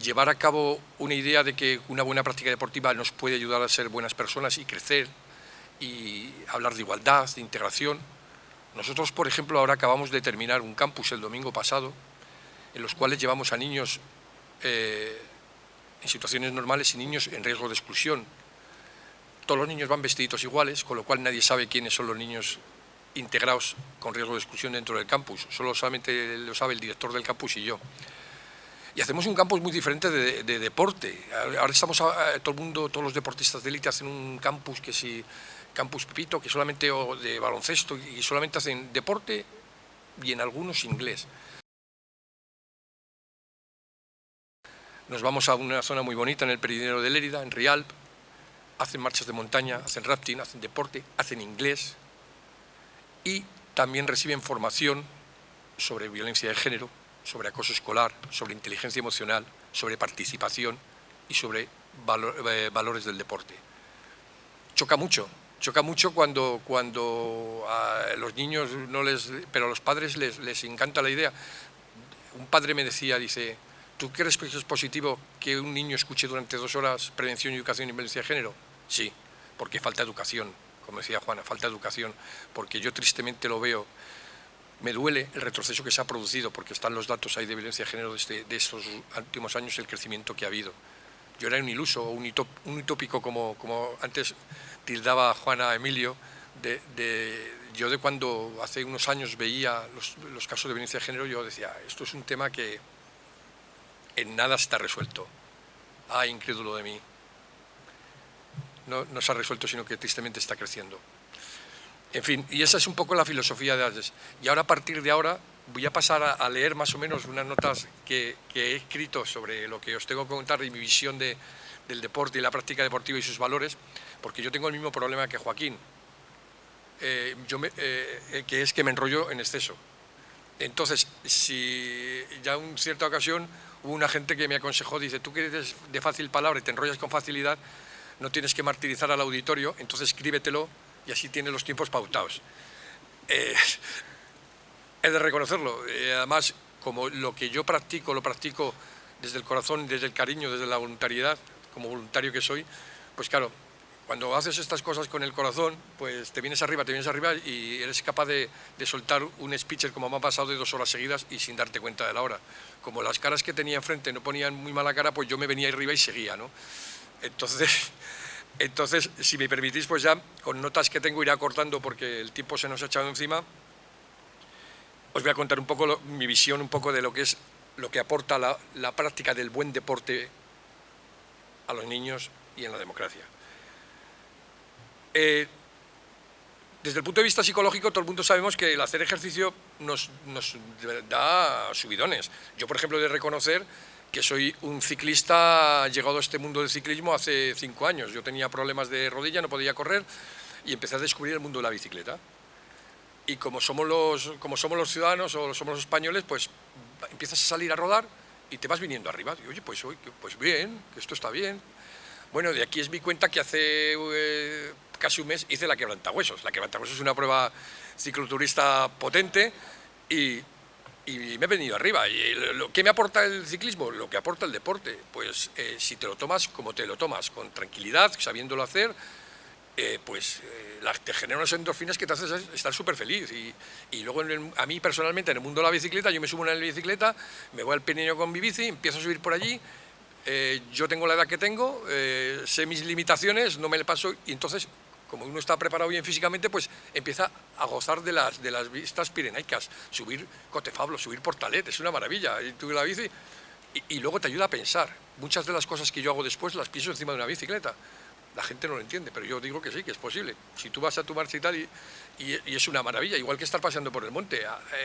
llevar a cabo una idea de que una buena práctica deportiva nos puede ayudar a ser buenas personas y crecer, y hablar de igualdad, de integración. Nosotros, por ejemplo, ahora acabamos de terminar un campus el domingo pasado, en los cuales llevamos a niños en situaciones normales y niños en riesgo de exclusión. Todos los niños van vestiditos iguales, con lo cual nadie sabe quiénes son los niños integrados con riesgo de exclusión dentro del campus. Solamente lo sabe el director del campus y yo. Y hacemos un campus muy diferente de deporte. Ahora estamos, todo el mundo, todos los deportistas de élite hacen un campus que si campus Pepito, que solamente de baloncesto y solamente hacen deporte y en algunos inglés. Nos vamos a una zona muy bonita en el Pirineo de Lérida, en Rialp, hacen marchas de montaña, hacen rafting, hacen deporte, hacen inglés y también reciben formación sobre violencia de género, sobre acoso escolar, sobre inteligencia emocional, sobre participación y sobre valores del deporte. Choca mucho cuando a los niños pero a los padres les encanta la idea. Un padre me decía, dice, ¿tú crees que es positivo que un niño escuche durante 2 horas prevención y educación y violencia de género? Sí, porque falta educación, como decía Juana, falta educación, porque yo tristemente lo veo. Me duele el retroceso que se ha producido, porque están los datos ahí de violencia de género de estos últimos años, el crecimiento que ha habido. Yo era un iluso, un utópico, como antes tildaba Juana a Emilio, yo de cuando hace unos años veía los casos de violencia de género, yo decía, esto es un tema que en nada está resuelto. ¡Ay, incrédulo de mí! No se ha resuelto, sino que tristemente está creciendo. En fin, y esa es un poco la filosofía de ASDES. Y ahora, a partir de ahora, voy a pasar a leer más o menos unas notas que he escrito sobre lo que os tengo que contar y mi visión del deporte y la práctica deportiva y sus valores, porque yo tengo el mismo problema que Joaquín, que es que me enrollo en exceso. Entonces, si ya en cierta ocasión hubo una gente que me aconsejó, dice, tú que eres de fácil palabra y te enrollas con facilidad, no tienes que martirizar al auditorio, entonces escríbetelo y así tienes los tiempos pautados. He de reconocerlo. Además, como lo que yo practico, lo practico desde el corazón, desde el cariño, desde la voluntariedad, como voluntario que soy, pues claro, cuando haces estas cosas con el corazón, pues te vienes arriba y eres capaz de soltar un speech como me ha pasado de 2 horas seguidas y sin darte cuenta de la hora. Como las caras que tenía enfrente no ponían muy mala cara, pues yo me venía arriba y seguía, ¿no? Entonces, si me permitís, pues ya con notas que tengo iré acortando porque el tiempo se nos ha echado encima. Os voy a contar un poco mi visión un poco de lo que es lo que aporta la práctica del buen deporte a los niños y en la democracia. Desde el punto de vista psicológico, todo el mundo sabemos que el hacer ejercicio nos da subidones. Yo, por ejemplo, he de reconocer que soy un ciclista llegado a este mundo del ciclismo hace 5 años. Yo tenía problemas de rodilla, no podía correr y empecé a descubrir el mundo de la bicicleta. Y como somos los ciudadanos o somos los españoles, pues empiezas a salir a rodar y te vas viniendo arriba. Y, oye, pues bien, que esto está bien. Bueno, de aquí es mi cuenta que hace casi un mes hice la quebrantahuesos. La quebrantahuesos es una prueba cicloturista potente y me he venido arriba. ¿Y qué me aporta el ciclismo? Lo que aporta el deporte. Pues si te lo tomas como te lo tomas, con tranquilidad, sabiéndolo hacer, te genera unas endorfinas que te hacen estar súper feliz. Y luego a mí personalmente en el mundo de la bicicleta, yo me subo en la bicicleta, me voy al Pirineo con mi bici, empiezo a subir por allí, yo tengo la edad que tengo, sé mis limitaciones, no me le paso, y entonces, como uno está preparado bien físicamente, pues empieza a gozar de las vistas pirenaicas, subir Cotefablo, subir Portalet, es una maravilla, y tú la bici, y luego te ayuda a pensar. Muchas de las cosas que yo hago después las pienso encima de una bicicleta. La gente no lo entiende, pero yo digo que sí, que es posible. Si tú vas a tu marcha y tal, y es una maravilla, igual que estar paseando por el monte,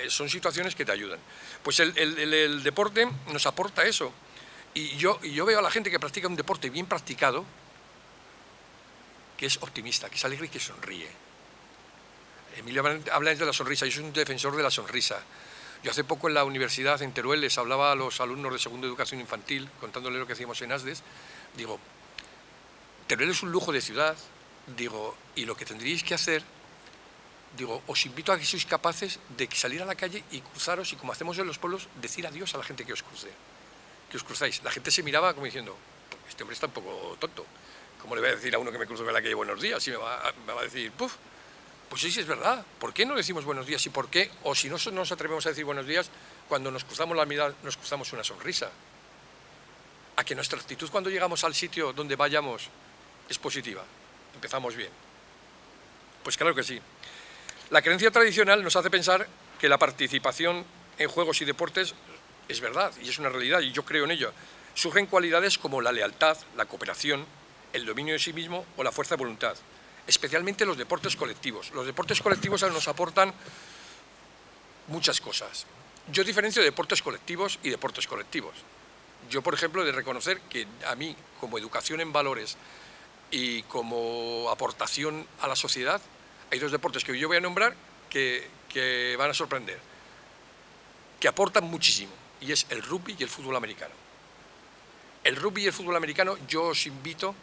son situaciones que te ayudan. Pues el deporte nos aporta eso. Y yo veo a la gente que practica un deporte bien practicado, que es optimista, que es alegre y que sonríe. Emilio habla de la sonrisa, yo soy un defensor de la sonrisa. Yo hace poco en la universidad, en Teruel, les hablaba a los alumnos de segundo de educación infantil, contándoles lo que hacíamos en ASDES, digo, Teruel es un lujo de ciudad, digo, y lo que tendríais que hacer, digo, os invito a que sois capaces de salir a la calle y cruzaros, y como hacemos en los pueblos, decir adiós a la gente que os cruce, que os cruzáis. La gente se miraba como diciendo, este hombre está un poco tonto, ¿cómo le voy a decir a uno que me cruzo en la calle buenos días? Y me va a decir, puf, pues sí, es verdad, ¿por qué no decimos buenos días? ¿Y por qué? O si no nos atrevemos a decir buenos días, cuando nos cruzamos la mirada, nos cruzamos una sonrisa. A que nuestra actitud cuando llegamos al sitio donde vayamos es positiva, empezamos bien. Pues claro que sí. La creencia tradicional nos hace pensar que la participación en juegos y deportes es verdad y es una realidad, y yo creo en ello. Surgen cualidades como la lealtad, la cooperación, el dominio de sí mismo o la fuerza de voluntad, especialmente los deportes colectivos. Los deportes colectivos nos aportan muchas cosas. Yo diferencio deportes colectivos y deportes colectivos. Yo, por ejemplo, he de reconocer que a mí, como educación en valores y como aportación a la sociedad, hay dos deportes que yo voy a nombrar que van a sorprender, que aportan muchísimo, y es el rugby y el fútbol americano. El rugby y el fútbol americano, yo os invito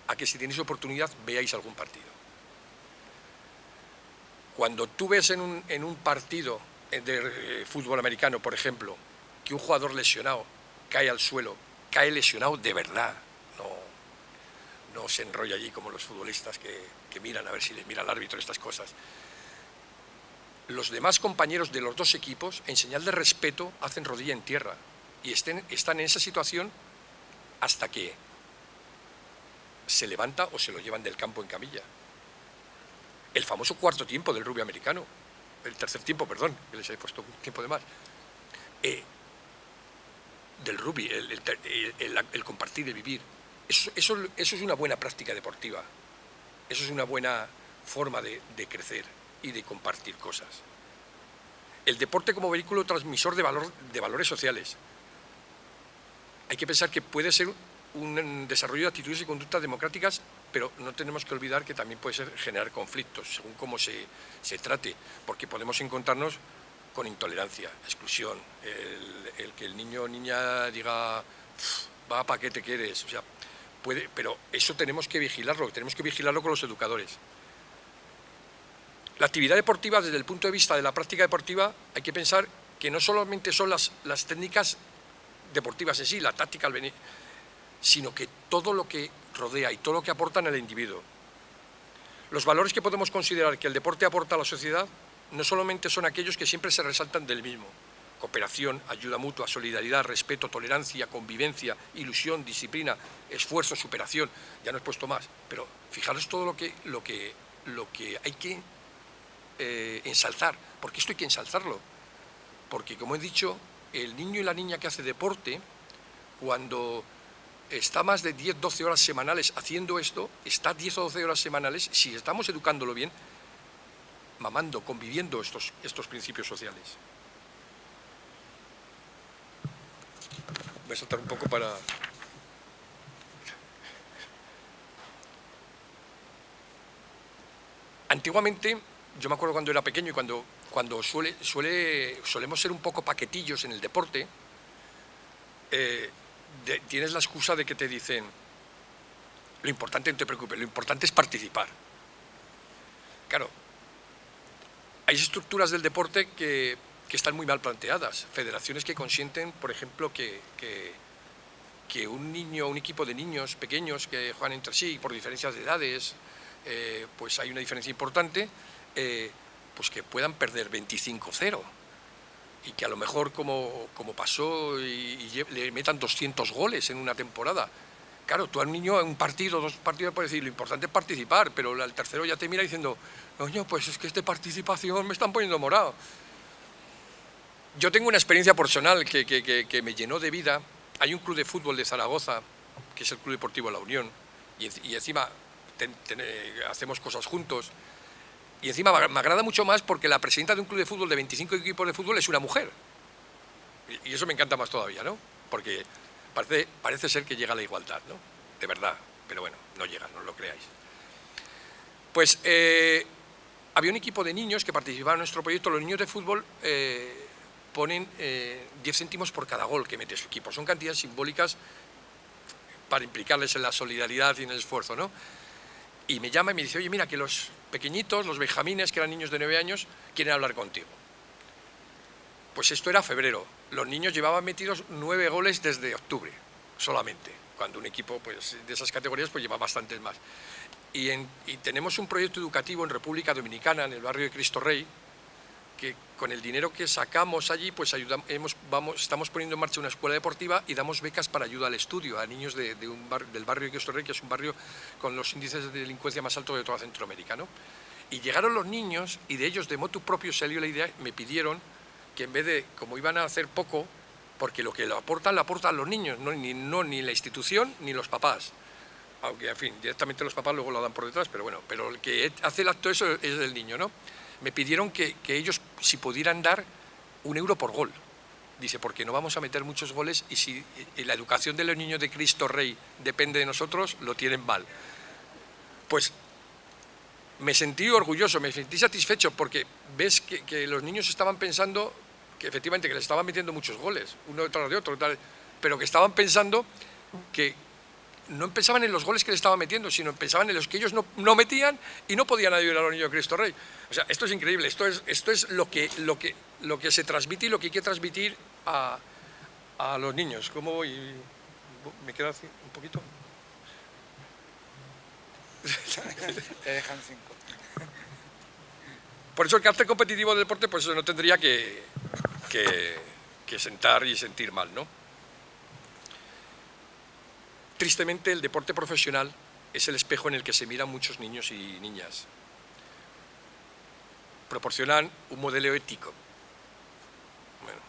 a que si tenéis oportunidad veáis algún partido. Cuando tú ves en un partido de fútbol americano, por ejemplo, que un jugador lesionado cae al suelo, cae lesionado de verdad, no se enrolla allí como los futbolistas que miran a ver si les mira el árbitro estas cosas. Los demás compañeros de los dos equipos, en señal de respeto, hacen rodilla en tierra y están en esa situación hasta que se levanta o se lo llevan del campo en camilla. El famoso cuarto tiempo del rugby americano, el tercer tiempo, perdón, que les he puesto un tiempo de más, del rugby, el compartir, el vivir. Eso es una buena práctica deportiva, eso es una buena forma de crecer y de compartir cosas. El deporte como vehículo transmisor de valores sociales. Hay que pensar que puede ser un desarrollo de actitudes y conductas democráticas, pero no tenemos que olvidar que también puede generar conflictos, según cómo se trate, porque podemos encontrarnos con intolerancia, exclusión, el que el niño o niña diga, va, ¿para qué te quieres? O sea, pero eso tenemos que vigilarlo con los educadores. La actividad deportiva, desde el punto de vista de la práctica deportiva, hay que pensar que no solamente son las técnicas deportivas en sí, la táctica, sino que todo lo que rodea y todo lo que aporta en el individuo. Los valores que podemos considerar que el deporte aporta a la sociedad no solamente son aquellos que siempre se resaltan del mismo: cooperación, ayuda mutua, solidaridad, respeto, tolerancia, convivencia, ilusión, disciplina, esfuerzo, superación. Ya no he puesto más, pero fijaros todo lo que hay que ensalzar, porque esto hay que ensalzarlo, porque como he dicho, el niño y la niña que hace deporte, cuando está más de 10-12 horas semanales haciendo esto, está 10 o 12 horas semanales, si estamos educándolo bien, mamando, conviviendo estos principios sociales. Voy a saltar un poco para... Antiguamente, yo me acuerdo cuando era pequeño y cuando solemos ser un poco paquetillos en el deporte, tienes la excusa de que te dicen, Lo importante, no te preocupes, lo importante es participar. Claro, hay estructuras del deporte que están muy mal planteadas. Federaciones que consienten, por ejemplo, que un niño, un equipo de niños pequeños que juegan entre sí por diferencias de edades, pues hay una diferencia importante, pues que puedan perder 25-0 y que a lo mejor como pasó y le metan 200 goles en una temporada. Claro, tú al niño en un partido, 2 partidos puedes decir, lo importante es participar, pero al tercero ya te mira diciendo, coño, pues es que esta participación me están poniendo morado. Yo tengo una experiencia personal que me llenó de vida. Hay un club de fútbol de Zaragoza, que es el Club Deportivo La Unión, y encima hacemos cosas juntos. Y encima me agrada mucho más porque la presidenta de un club de fútbol de 25 equipos de fútbol es una mujer. Y eso me encanta más todavía, ¿no? Porque parece ser que llega la igualdad, ¿no? De verdad, pero bueno, no llega, no lo creáis. Pues había un equipo de niños que participaban en nuestro proyecto. Los niños de fútbol ponen 10 céntimos por cada gol que mete su equipo. Son cantidades simbólicas para implicarles en la solidaridad y en el esfuerzo, ¿no? Y me llama y me dice, oye, mira, que los pequeñitos, los benjamines, que eran niños de 9 años, quieren hablar contigo. Pues esto era febrero. Los niños llevaban metidos 9 goles desde octubre, solamente. Cuando un equipo pues, de esas categorías pues, lleva bastantes más. Y tenemos un proyecto educativo en República Dominicana, en el barrio de Cristo Rey, que con el dinero que sacamos allí, pues estamos poniendo en marcha una escuela deportiva y damos becas para ayuda al estudio a niños del barrio de Cristo Rey, que es un barrio con los índices de delincuencia más altos de toda Centroamérica, ¿no? Y llegaron los niños y de ellos, de motu propio, salió la idea, me pidieron que en vez de, como iban a hacer poco, porque lo que lo aportan los niños, ni la institución ni los papás. Aunque, en fin, directamente los papás luego lo dan por detrás, pero bueno, pero el que hace el acto eso es el niño, ¿no? Me pidieron que ellos, si pudieran dar 1 euro por gol. Dice, porque no vamos a meter muchos goles y si la educación de los niños de Cristo Rey depende de nosotros, lo tienen mal. Pues me sentí orgulloso, me sentí satisfecho, porque ves que los niños estaban pensando que efectivamente que les estaban metiendo muchos goles, uno detrás de otro, pero que estaban pensando que no pensaban en los goles que le estaban metiendo, sino pensaban en los que ellos no metían y no podían ayudar a los niños de Cristo Rey. O sea, esto es increíble, esto es lo que se transmite y lo que hay que transmitir a los niños. ¿Cómo voy? ¿Me queda así un poquito? Te dejan 5. Por eso el carácter competitivo del deporte, pues eso no tendría que sentar y sentir mal, ¿no? Tristemente, el deporte profesional es el espejo en el que se miran muchos niños y niñas. Proporcionan un modelo ético. Bueno,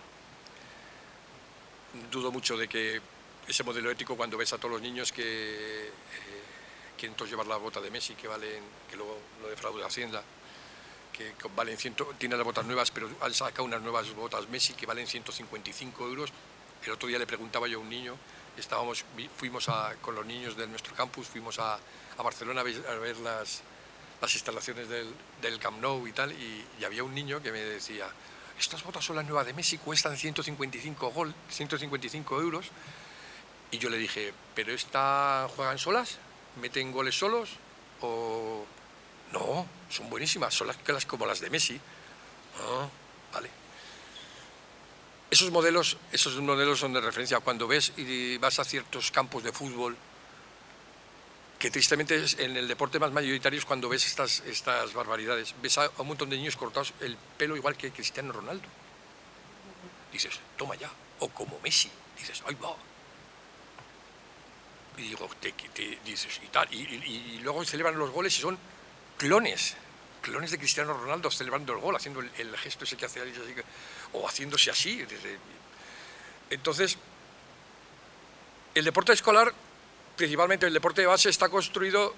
dudo mucho de que ese modelo ético, cuando ves a todos los niños que quieren todos llevar la bota de Messi, que luego lo defrauda Hacienda, que valen tiene las botas nuevas, pero han sacado unas nuevas botas Messi que valen 155 euros. El otro día le preguntaba yo a un niño, fuimos con los niños de nuestro campus, fuimos a Barcelona a ver las instalaciones del Camp Nou y tal, y había un niño que me decía, estas botas son las nuevas de Messi, cuestan 155 euros, y yo le dije, ¿pero juegan solas? ¿Meten goles solos? ¿O no? Son buenísimas, son como las de Messi. Ah, vale. Esos modelos son de referencia. Cuando ves y vas a ciertos campos de fútbol, que tristemente en el deporte más mayoritario es cuando ves estas barbaridades. Ves a un montón de niños cortados el pelo igual que Cristiano Ronaldo. Dices, toma ya. O como Messi. Dices, ¡ay va! Y digo, dices, y tal. Y luego celebran los goles y son clones de Cristiano Ronaldo celebrando el gol, haciendo el gesto ese que hace él, o haciéndose así. Entonces, el deporte escolar, principalmente el deporte de base, está construido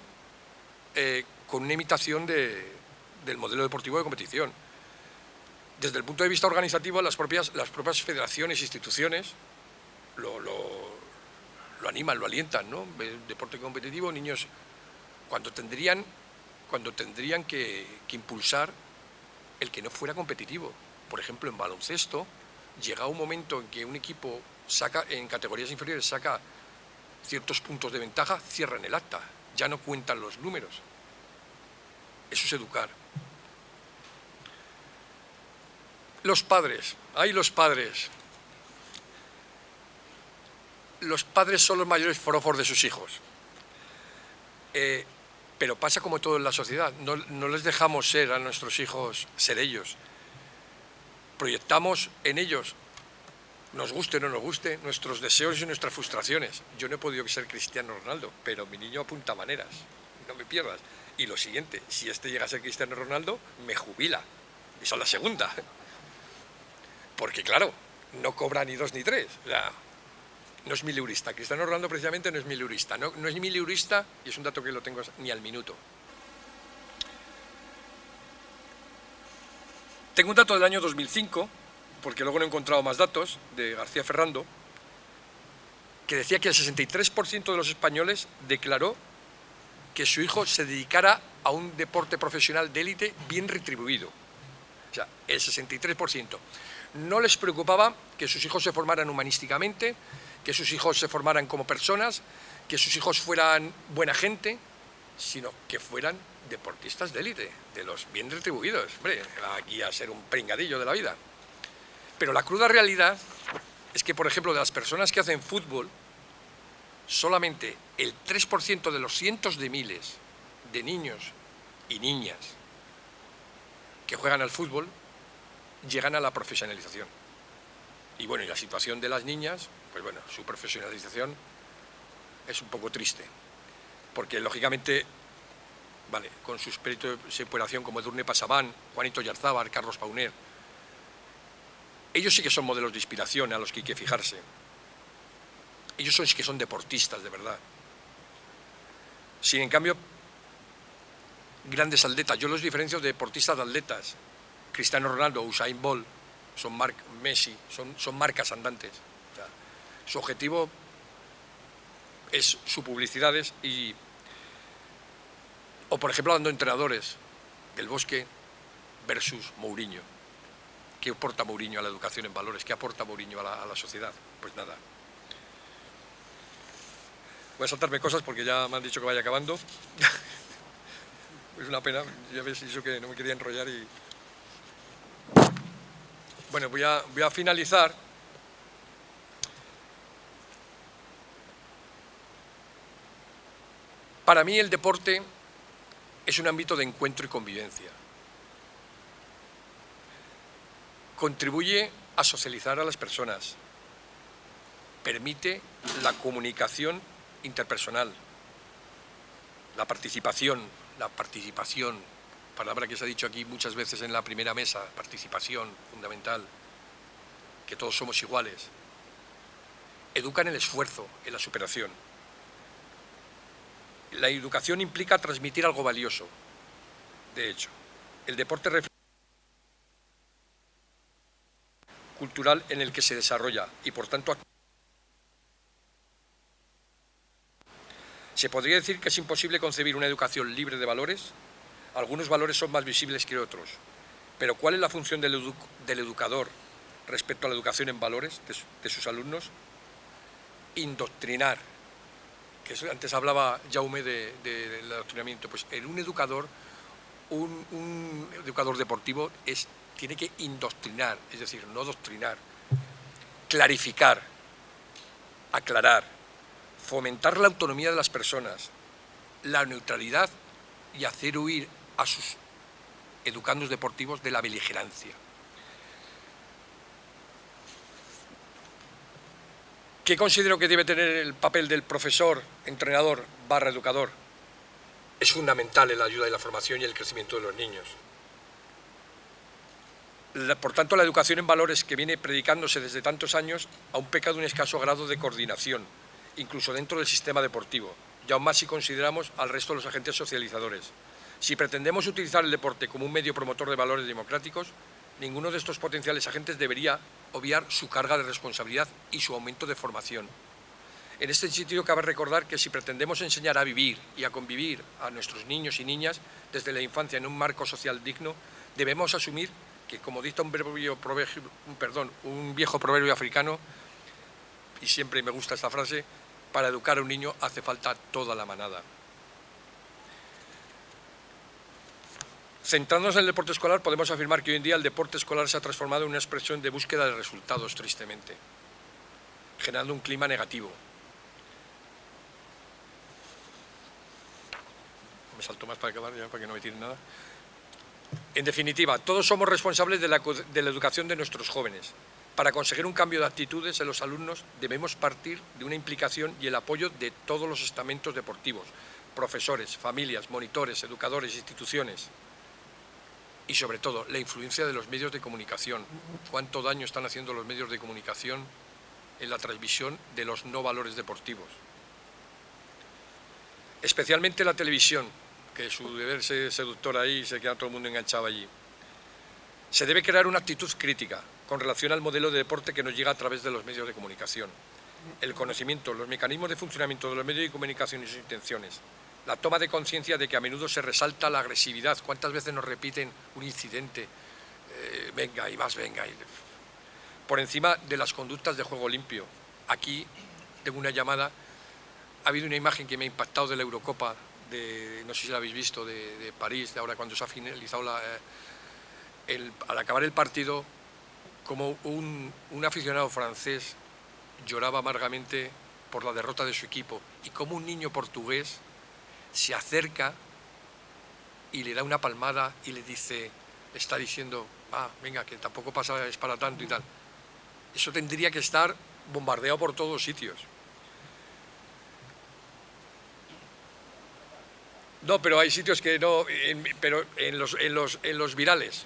con una imitación del modelo deportivo de competición. Desde el punto de vista organizativo, las propias federaciones e instituciones lo animan, lo alientan, ¿no? El deporte competitivo, niños, cuando tendrían que impulsar el que no fuera competitivo. Por ejemplo, en baloncesto, llega un momento en que un equipo en categorías inferiores saca ciertos puntos de ventaja, cierran el acta. ya no cuentan los números. Eso es educar. Los padres, los padres. Los padres son los mayores forofos de sus hijos. Pero pasa como todo en la sociedad, no les dejamos ser a nuestros hijos ser ellos. Proyectamos en ellos, nos guste o no nos guste, nuestros deseos y nuestras frustraciones. Yo no he podido ser Cristiano Ronaldo, pero mi niño apunta maneras, no me pierdas. Y lo siguiente, si este llega a ser Cristiano Ronaldo, me jubila. Y son la segunda. Porque claro, no cobra ni 2 ni 3. O sea, no es mileurista. Cristiano Ronaldo precisamente no es mileurista. No es mileurista, y es un dato que lo tengo ni al minuto. Tengo un dato del año 2005, porque luego no he encontrado más datos, de García Ferrando, que decía que el 63% de los españoles declaró que su hijo se dedicara a un deporte profesional de élite bien retribuido. O sea, el 63%. No les preocupaba que sus hijos se formaran humanísticamente, que sus hijos se formaran como personas, que sus hijos fueran buena gente, sino que fueran deportistas de élite, de los bien retribuidos. Hombre, aquí a ser un pringadillo de la vida. Pero la cruda realidad es que, por ejemplo, de las personas que hacen fútbol, solamente el 3% de los cientos de miles de niños y niñas que juegan al fútbol llegan a la profesionalización. Y bueno, y la situación de las niñas, pues bueno, su profesionalización es un poco triste, porque lógicamente, vale, con su espíritu de superación como Edurne Pasaban, Juanito Yarzábal, Carlos Pauner, ellos sí que son modelos de inspiración a los que hay que fijarse. Ellos sí que son deportistas de verdad. Sin en cambio, grandes atletas, yo los diferencio de deportistas de atletas. Cristiano Ronaldo, Usain Bolt, Messi, son marcas andantes. O sea, su objetivo es su publicidades y... O por ejemplo, hablando de entrenadores, Del Bosque versus Mourinho. ¿Qué aporta Mourinho a la educación en valores? ¿Qué aporta Mourinho a la sociedad? Pues nada. Voy a saltarme cosas porque ya me han dicho que vaya acabando. Es una pena, ya ves eso que no me quería enrollar y... Bueno, voy a finalizar. Para mí el deporte es un ámbito de encuentro y convivencia. Contribuye a socializar a las personas. Permite la comunicación interpersonal. La participación, palabra que se ha dicho aquí muchas veces en la primera mesa, participación fundamental, que todos somos iguales. Educa en el esfuerzo, en la superación. La educación implica transmitir algo valioso. De hecho, el deporte refleja cultural en el que se desarrolla y por tanto se podría decir que es imposible concebir una educación libre de valores. Algunos valores son más visibles que otros, pero ¿cuál es la función del educador respecto a la educación en valores de sus alumnos? Indoctrinar, que antes hablaba Jaume del adoctrinamiento. Pues en un educador deportivo tiene que indoctrinar, es decir, no doctrinar, clarificar, aclarar, fomentar la autonomía de las personas, la neutralidad y hacer huir a sus educandos deportivos de la beligerancia. ¿Qué considero que debe tener el papel del profesor, entrenador, educador? Es fundamental en la ayuda y la formación y el crecimiento de los niños. Por tanto, la educación en valores que viene predicándose desde tantos años aún peca de un escaso grado de coordinación, incluso dentro del sistema deportivo, y aún más si consideramos al resto de los agentes socializadores. Si pretendemos utilizar el deporte como un medio promotor de valores democráticos, ninguno de estos potenciales agentes debería obviar su carga de responsabilidad y su aumento de formación. En este sentido, cabe recordar que si pretendemos enseñar a vivir y a convivir a nuestros niños y niñas desde la infancia en un marco social digno, debemos asumir que, como dicta un viejo proverbio africano, y siempre me gusta esta frase, para educar a un niño hace falta toda la manada. Centrándonos en el deporte escolar, podemos afirmar que hoy en día el deporte escolar se ha transformado en una expresión de búsqueda de resultados, tristemente, generando un clima negativo. Me salto más para acabar, ya, para que no me tiren nada. En definitiva, todos somos responsables de la educación de nuestros jóvenes. Para conseguir un cambio de actitudes en los alumnos debemos partir de una implicación y el apoyo de todos los estamentos deportivos, profesores, familias, monitores, educadores, instituciones. Y sobre todo, la influencia de los medios de comunicación. ¿Cuánto daño están haciendo los medios de comunicación en la transmisión de los no valores deportivos? Especialmente la televisión, que su deber ser seductor ahí, se queda todo el mundo enganchado allí. Se debe crear una actitud crítica con relación al modelo de deporte que nos llega a través de los medios de comunicación. El conocimiento, los mecanismos de funcionamiento de los medios de comunicación y sus intenciones. La toma de conciencia de que a menudo se resalta la agresividad. ¿Cuántas veces nos repiten un incidente? Venga y más, venga. Por encima de las conductas de juego limpio. Aquí tengo una llamada. Ha habido una imagen que me ha impactado de la Eurocopa, no sé si la habéis visto, de París, de ahora cuando se ha finalizado al acabar el partido, como un aficionado francés lloraba amargamente por la derrota de su equipo y como un niño portugués se acerca y le da una palmada y le dice, le está diciendo, venga, que tampoco es para tanto y tal. Eso tendría que estar bombardeado por todos sitios. No, pero hay sitios que no, pero en los virales.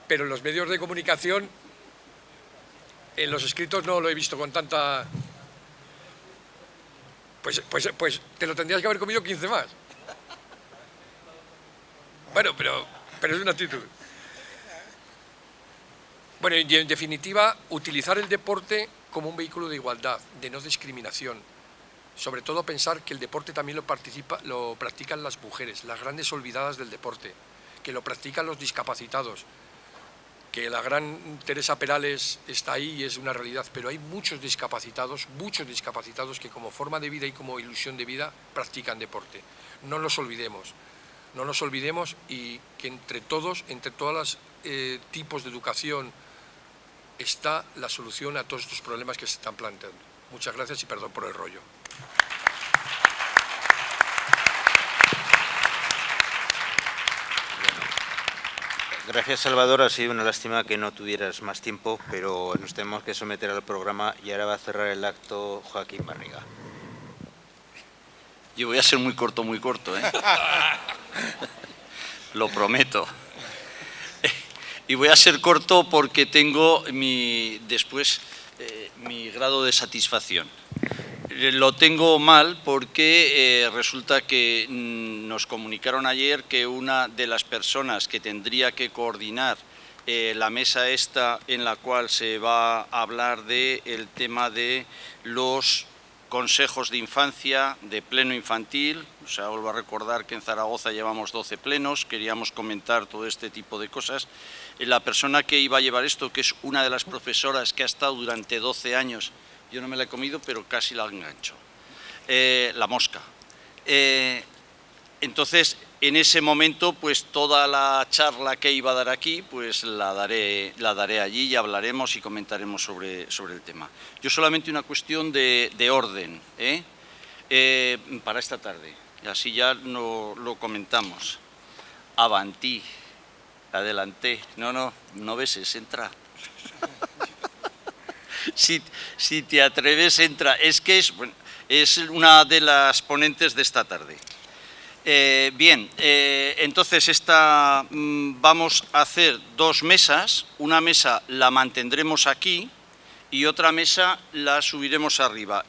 Pero en los medios de comunicación, en los escritos no lo he visto con tanta... Pues te lo tendrías que haber comido 15 más. Bueno, pero es una actitud. Bueno, y en definitiva, utilizar el deporte como un vehículo de igualdad, de no discriminación. Sobre todo pensar que el deporte también lo practican las mujeres, las grandes olvidadas del deporte, que lo practican los discapacitados, que la gran Teresa Perales está ahí y es una realidad, pero hay muchos discapacitados que como forma de vida y como ilusión de vida practican deporte. No los olvidemos y que entre todos los tipos de educación está la solución a todos estos problemas que se están planteando. Muchas gracias y perdón por el rollo. Gracias, Salvador. Ha sido una lástima que no tuvieras más tiempo, pero nos tenemos que someter al programa y ahora va a cerrar el acto Joaquín Barriga. Yo voy a ser muy corto, ¿eh? Lo prometo. Y voy a ser corto porque tengo mi grado de satisfacción. Lo tengo mal porque resulta que nos comunicaron ayer que una de las personas que tendría que coordinar la mesa esta en la cual se va a hablar del tema de los consejos de infancia, de pleno infantil, o sea, vuelvo a recordar que en Zaragoza llevamos 12 plenos, queríamos comentar todo este tipo de cosas. La persona que iba a llevar esto, que es una de las profesoras que ha estado durante 12 años, yo no me la he comido, pero casi la engancho, la mosca. Entonces, en ese momento, pues toda la charla que iba a dar aquí, pues la daré allí y hablaremos y comentaremos sobre el tema. Yo solamente una cuestión de orden, para esta tarde, y así ya lo comentamos. Avanti, adelante, no beses, entra. Si te atreves, entra. Es que es una de las ponentes de esta tarde. Bien, entonces vamos a hacer dos mesas. Una mesa la mantendremos aquí y otra mesa la subiremos arriba.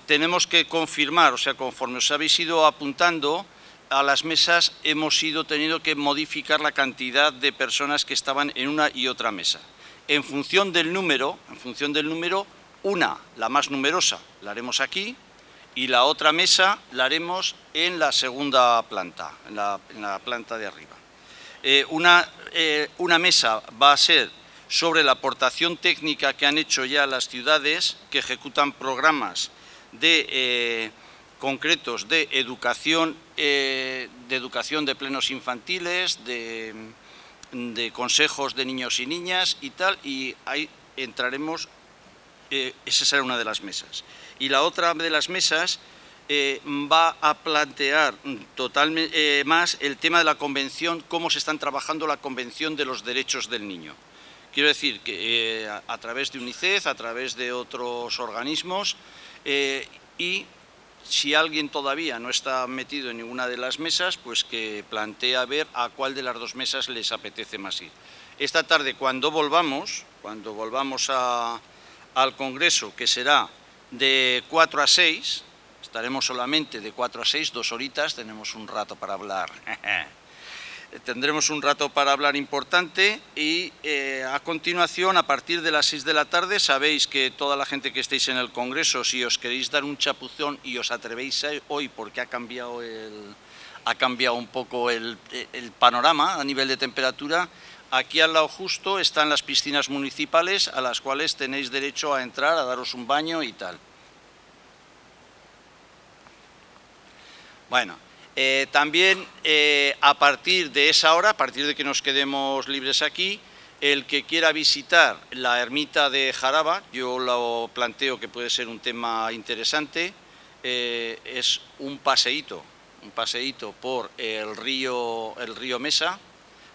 Tenemos que confirmar, o sea, conforme os habéis ido apuntando a las mesas, hemos ido teniendo que modificar la cantidad de personas que estaban en una y otra mesa. En función del número, una, la más numerosa, la haremos aquí y la otra mesa la haremos en la segunda planta, en la planta de arriba. Una mesa va a ser sobre la aportación técnica que han hecho ya las ciudades que ejecutan programas de concretos de educación de plenos infantiles, de consejos de niños y niñas y tal, y ahí entraremos, esa será una de las mesas. Y la otra de las mesas va a plantear totalmente más el tema de la convención, cómo se están trabajando la Convención de los Derechos del Niño. Quiero decir que a través de UNICEF, a través de otros organismos, y si alguien todavía no está metido en ninguna de las mesas, pues que plantea ver a cuál de las dos mesas les apetece más ir. Esta tarde, cuando volvamos al Congreso, que será de 4 a 6, estaremos solamente de 4 a 6, 2 horitas, tenemos un rato para hablar. Tendremos un rato para hablar importante y a continuación, a partir de las 6 de la tarde, sabéis que toda la gente que estéis en el Congreso, si os queréis dar un chapuzón y os atrevéis hoy, porque ha cambiado un poco el panorama a nivel de temperatura, aquí al lado justo están las piscinas municipales a las cuales tenéis derecho a entrar, a daros un baño y tal. Bueno. También a partir de esa hora, a partir de que nos quedemos libres aquí, el que quiera visitar la ermita de Jaraba, yo lo planteo que puede ser un tema interesante, es un paseíto por el río Mesa,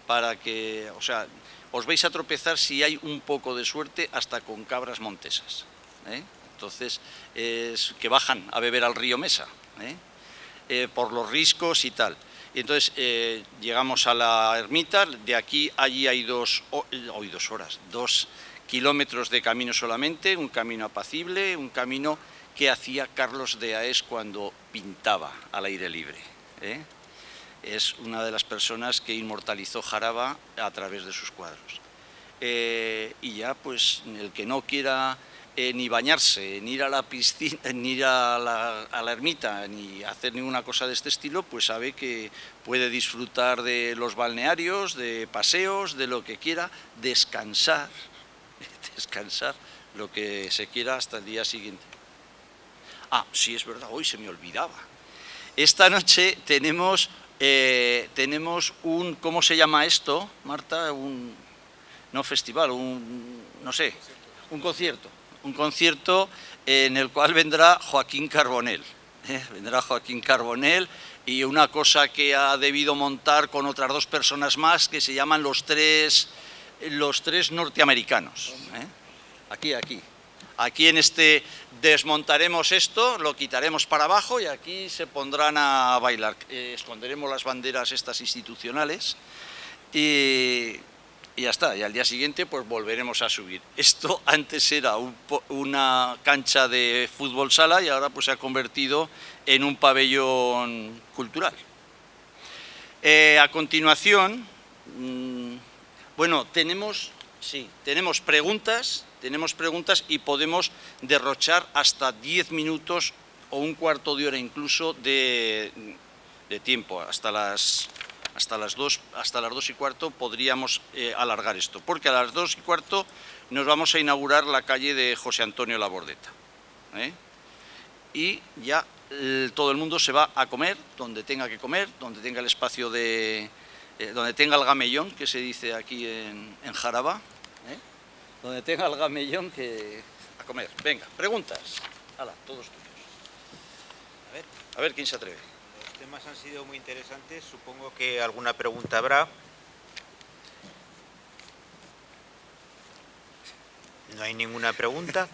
para que, o sea, os vais a tropezar si hay un poco de suerte hasta con cabras montesas, ¿eh? Entonces, que bajan a beber al río Mesa, ¿eh? Por los riscos y tal. Y entonces llegamos a la ermita, de aquí allí hay 2 horas, 2 kilómetros de camino solamente, un camino apacible, un camino que hacía Carlos de Aés cuando pintaba al aire libre, ¿eh? Es una de las personas que inmortalizó Jaraba a través de sus cuadros. Y ya, pues, el que no quiera ni bañarse, ni ir a la piscina, ni ir a la ermita, ni hacer ninguna cosa de este estilo, pues sabe que puede disfrutar de los balnearios, de paseos, de lo que quiera, descansar lo que se quiera hasta el día siguiente. Ah, sí, es verdad, hoy se me olvidaba. Esta noche tenemos un, ¿cómo se llama esto, Marta? No festival, no sé, un concierto. Un concierto en el cual vendrá Joaquín Carbonell. Vendrá Joaquín Carbonell y una cosa que ha debido montar con otras 2 personas más que se llaman los tres norteamericanos. Aquí en este desmontaremos esto, lo quitaremos para abajo y aquí se pondrán a bailar. Esconderemos las banderas estas institucionales y ya está, y al día siguiente pues volveremos a subir. Esto antes era una cancha de fútbol sala y ahora pues se ha convertido en un pabellón cultural. A continuación, bueno, tenemos preguntas y podemos derrochar hasta 10 minutos o un cuarto de hora incluso de tiempo, hasta las 2:15 podríamos alargar esto, porque a las 2:15 nos vamos a inaugurar la calle de José Antonio Labordeta, ¿eh? Y ya todo el mundo se va a comer, donde tenga que comer, donde tenga el espacio donde tenga el gamellón, que se dice aquí en Jaraba, ¿eh? Donde tenga el gamellón a comer. Venga, preguntas. Hala, todos tuyos. A ver quién se atreve. Los temas han sido muy interesantes, supongo que alguna pregunta habrá. ¿No hay ninguna pregunta?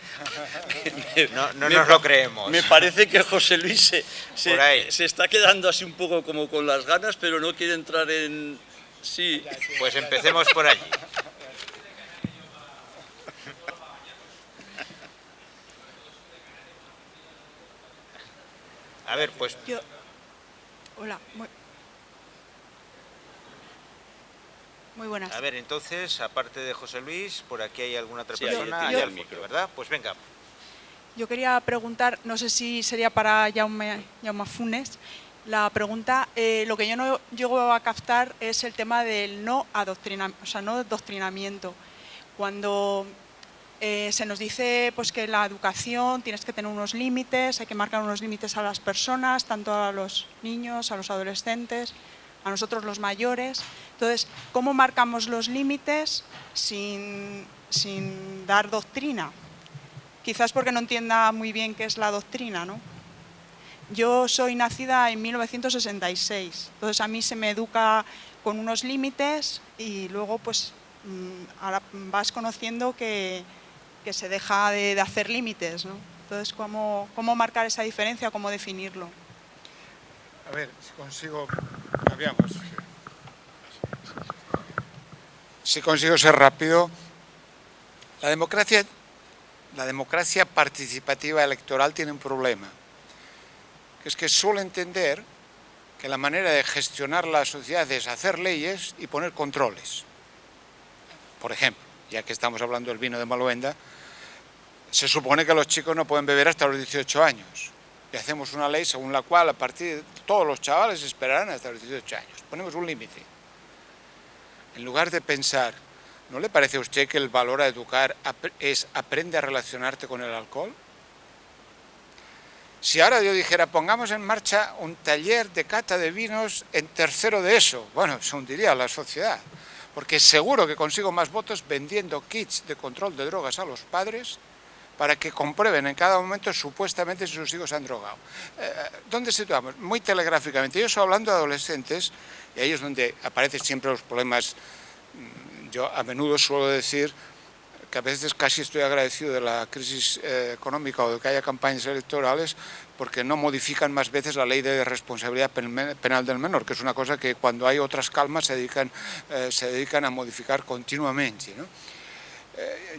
No nos lo creemos. Me parece que José Luis se está quedando así un poco como con las ganas, pero no quiere entrar en... Sí. Pues empecemos por allí. A ver, pues... Hola, muy buenas. A ver, entonces, aparte de José Luis, por aquí hay alguna otra Sí, persona. hay Hay el micro, ¿verdad? Pues venga. Yo quería preguntar, no sé si sería para Jaume Funes, la pregunta, lo que yo no llego a captar es el tema del no adoctrinamiento. Cuando se nos dice pues, que la educación tienes que tener unos límites, hay que marcar unos límites a las personas, tanto a los niños, a los adolescentes, a nosotros los mayores. Entonces, ¿cómo marcamos los límites sin dar doctrina? Quizás porque no entienda muy bien qué es la doctrina, ¿no? Yo soy nacida en 1966, entonces a mí se me educa con unos límites y luego pues ahora vas conociendo que se deja de hacer límites, ¿no? Entonces, ¿cómo marcar esa diferencia? ¿Cómo definirlo? A ver, si consigo... Cambiamos. Si consigo ser rápido, la democracia participativa electoral tiene un problema, que es que suele entender que la manera de gestionar la sociedad es hacer leyes y poner controles. Por ejemplo, ya que estamos hablando del vino de Maluenda, se supone que los chicos no pueden beber hasta los 18 años. Y hacemos una ley según la cual a partir de todos los chavales esperarán hasta los 18 años. Ponemos un límite. En lugar de pensar, ¿no le parece a usted que el valor a educar es aprende a relacionarte con el alcohol? Si ahora yo dijera, pongamos en marcha un taller de cata de vinos en tercero de ESO, bueno, se hundiría la sociedad, porque seguro que consigo más votos vendiendo kits de control de drogas a los padres para que comprueben en cada momento supuestamente si sus hijos se han drogado. ¿Dónde situamos? Muy telegráficamente. Yo estoy hablando de adolescentes, y ahí es donde aparecen siempre los problemas. Yo a menudo suelo decir que a veces casi estoy agradecido de la crisis económica o de que haya campañas electorales porque no modifican más veces la ley de responsabilidad penal del menor, que es una cosa que cuando hay otras calmas se dedican a modificar continuamente, ¿no?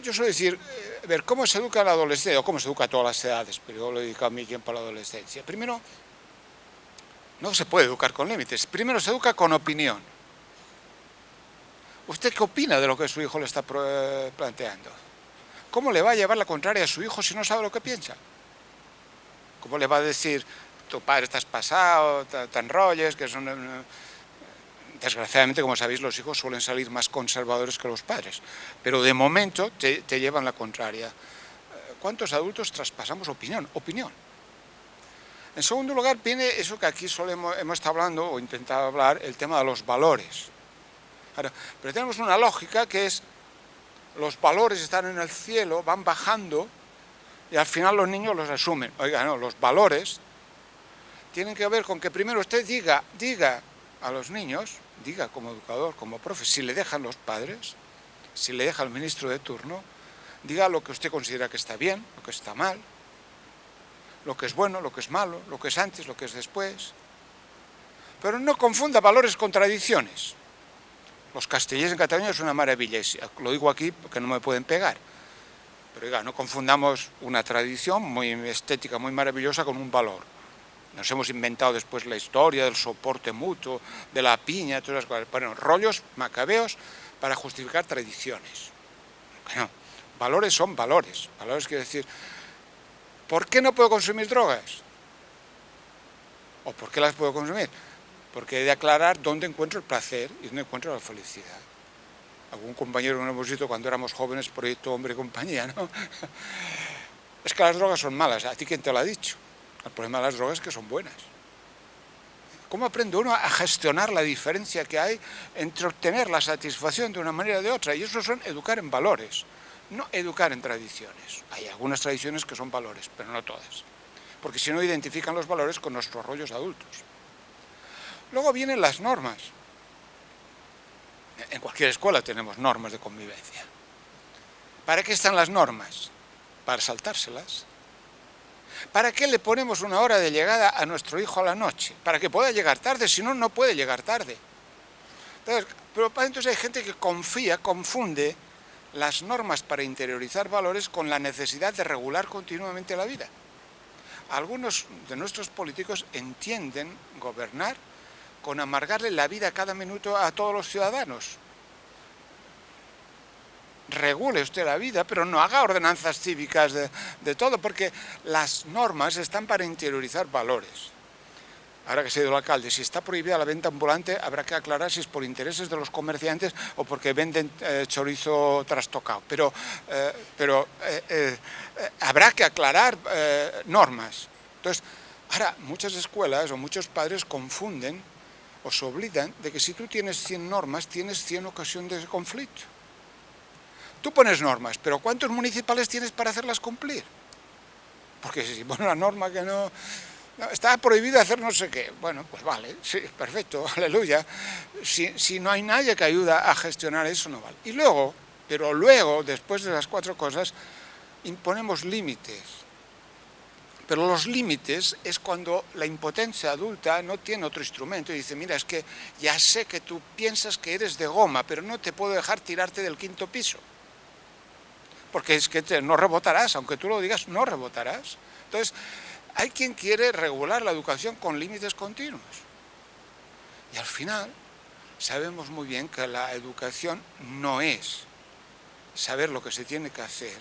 Yo suelo decir, a ver, ¿cómo se educa al adolescente? O cómo se educa a todas las edades, pero yo le he dedicado mi tiempo a la adolescencia. Primero, no se puede educar con límites. Primero se educa con opinión. ¿Usted qué opina de lo que su hijo le está planteando? ¿Cómo le va a llevar la contraria a su hijo si no sabe lo que piensa? ¿Cómo le va a decir, tu padre estás pasado, te enrolles, que son... Desgraciadamente, como sabéis, los hijos suelen salir más conservadores que los padres, pero de momento te llevan la contraria. ¿Cuántos adultos traspasamos opinión? Opinión. En segundo lugar, viene eso que aquí hemos estado hablando, o intentado hablar, el tema de los valores. Ahora, pero tenemos una lógica que es, los valores están en el cielo, van bajando, y al final los niños los asumen. Oiga, no, los valores tienen que ver con que primero usted diga a los niños, diga como educador, como profe, si le dejan los padres, si le deja el ministro de turno, diga lo que usted considera que está bien, lo que está mal, lo que es bueno, lo que es malo, lo que es antes, lo que es después. Pero no confunda valores con tradiciones. Los castellers en Cataluña es una maravilla, lo digo aquí porque no me pueden pegar. Pero oiga, no confundamos una tradición muy estética, muy maravillosa con un valor. Nos hemos inventado después la historia del soporte mutuo, de la piña, todas las cosas. Bueno, rollos macabeos para justificar tradiciones. Bueno, valores son valores. Valores quiere decir, ¿por qué no puedo consumir drogas? ¿O por qué las puedo consumir? Porque he de aclarar dónde encuentro el placer y dónde encuentro la felicidad. Algún compañero que nos hemos visto cuando éramos jóvenes, Proyecto Hombre y Compañía, ¿no? Es que las drogas son malas. ¿A ti quién te lo ha dicho? El problema de las drogas es que son buenas. ¿Cómo aprende uno a gestionar la diferencia que hay entre obtener la satisfacción de una manera o de otra? Y eso son educar en valores, no educar en tradiciones. Hay algunas tradiciones que son valores, pero no todas. Porque si no identifican los valores con nuestros rollos adultos. Luego vienen las normas. En cualquier escuela tenemos normas de convivencia. ¿Para qué están las normas? Para saltárselas. ¿Para qué le ponemos una hora de llegada a nuestro hijo a la noche? Para que pueda llegar tarde, si no, no puede llegar tarde. Entonces hay gente que confunde las normas para interiorizar valores con la necesidad de regular continuamente la vida. Algunos de nuestros políticos entienden gobernar con amargarle la vida cada minuto a todos los ciudadanos. Regule usted la vida, pero no haga ordenanzas cívicas de todo, porque las normas están para interiorizar valores. ahora que se ha ido el alcalde, si está prohibida la venta ambulante, habrá que aclarar si es por intereses de los comerciantes o porque venden chorizo trastocado. Pero habrá que aclarar normas. Entonces, ahora, muchas escuelas o muchos padres confunden o se olvidan de que si tú tienes 100 normas, tienes 100 ocasiones de conflicto. Tú pones normas, pero ¿cuántos municipales tienes para hacerlas cumplir? Porque si pones una norma que no, está prohibido hacer no sé qué, bueno, pues vale, sí, perfecto, aleluya. Si no hay nadie que ayude a gestionar eso, no vale. Y luego, pero luego, después de las 4 cosas, imponemos límites. Pero los límites es cuando la impotencia adulta no tiene otro instrumento y dice, mira, es que ya sé que tú piensas que eres de goma, pero no te puedo dejar tirarte del 5º piso. Porque es que no rebotarás, aunque tú lo digas, no rebotarás. Entonces, hay quien quiere regular la educación con límites continuos. Y al final, sabemos muy bien que la educación no es saber lo que se tiene que hacer,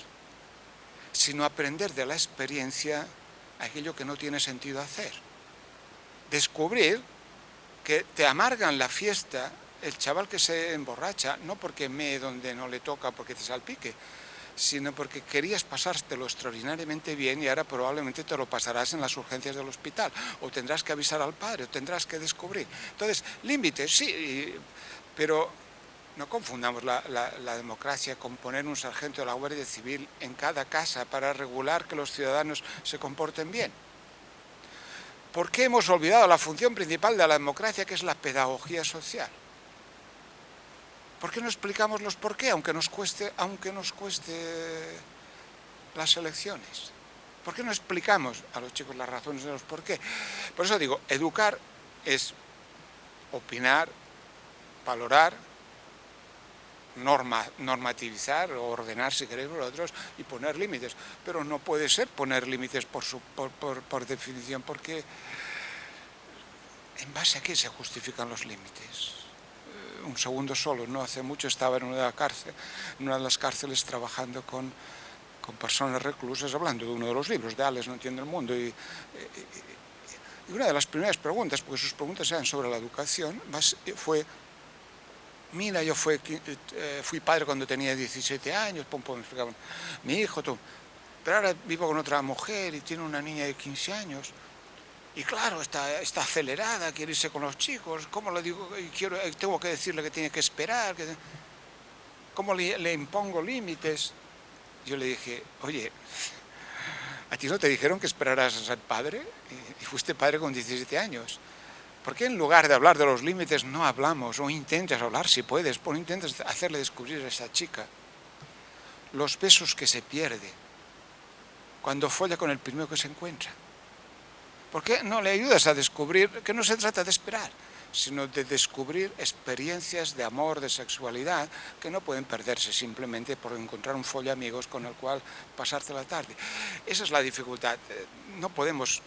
sino aprender de la experiencia aquello que no tiene sentido hacer. Descubrir que te amargan la fiesta el chaval que se emborracha, no porque mee donde no le toca, porque te salpique, sino porque querías pasártelo extraordinariamente bien y ahora probablemente te lo pasarás en las urgencias del hospital, o tendrás que avisar al padre, o tendrás que descubrir. Entonces, límites, sí, pero no confundamos la democracia con poner un sargento de la Guardia Civil en cada casa para regular que los ciudadanos se comporten bien. ¿Por qué hemos olvidado la función principal de la democracia, que es la pedagogía social? ¿Por qué no explicamos los por qué, aunque nos cueste las elecciones? ¿Por qué no explicamos a los chicos las razones de los por qué? Por eso digo, educar es opinar, valorar, normativizar o ordenar, si queréis vosotros, y poner límites. Pero no puede ser poner límites por definición, porque ¿en base a qué se justifican los límites? Un segundo solo, no hace mucho estaba en una de las cárceles trabajando con personas reclusas, hablando de uno de los libros de Alex no entiende el mundo, y una de las primeras preguntas, porque sus preguntas eran sobre la educación, fue: mira, yo fui padre cuando tenía 17 años, me explicaban, mi hijo, pero ahora vivo con otra mujer y tiene una niña de 15 años. Y claro, está acelerada, quiere irse con los chicos, ¿cómo le digo? Tengo que decirle que tiene que esperar, ¿cómo le impongo límites? Yo le dije, oye, ¿a ti no te dijeron que esperaras a ser padre? Y fuiste padre con 17 años. ¿Por qué en lugar de hablar de los límites no hablamos, o intentas hablar si puedes, o intentas hacerle descubrir a esa chica los besos que se pierde cuando folla con el primero que se encuentra? ¿Por qué no le ayudas a descubrir que no se trata de esperar, sino de descubrir experiencias de amor, de sexualidad, que no pueden perderse simplemente por encontrar un follamigos con el cual pasarte la tarde? Esa es la dificultad. No podemos...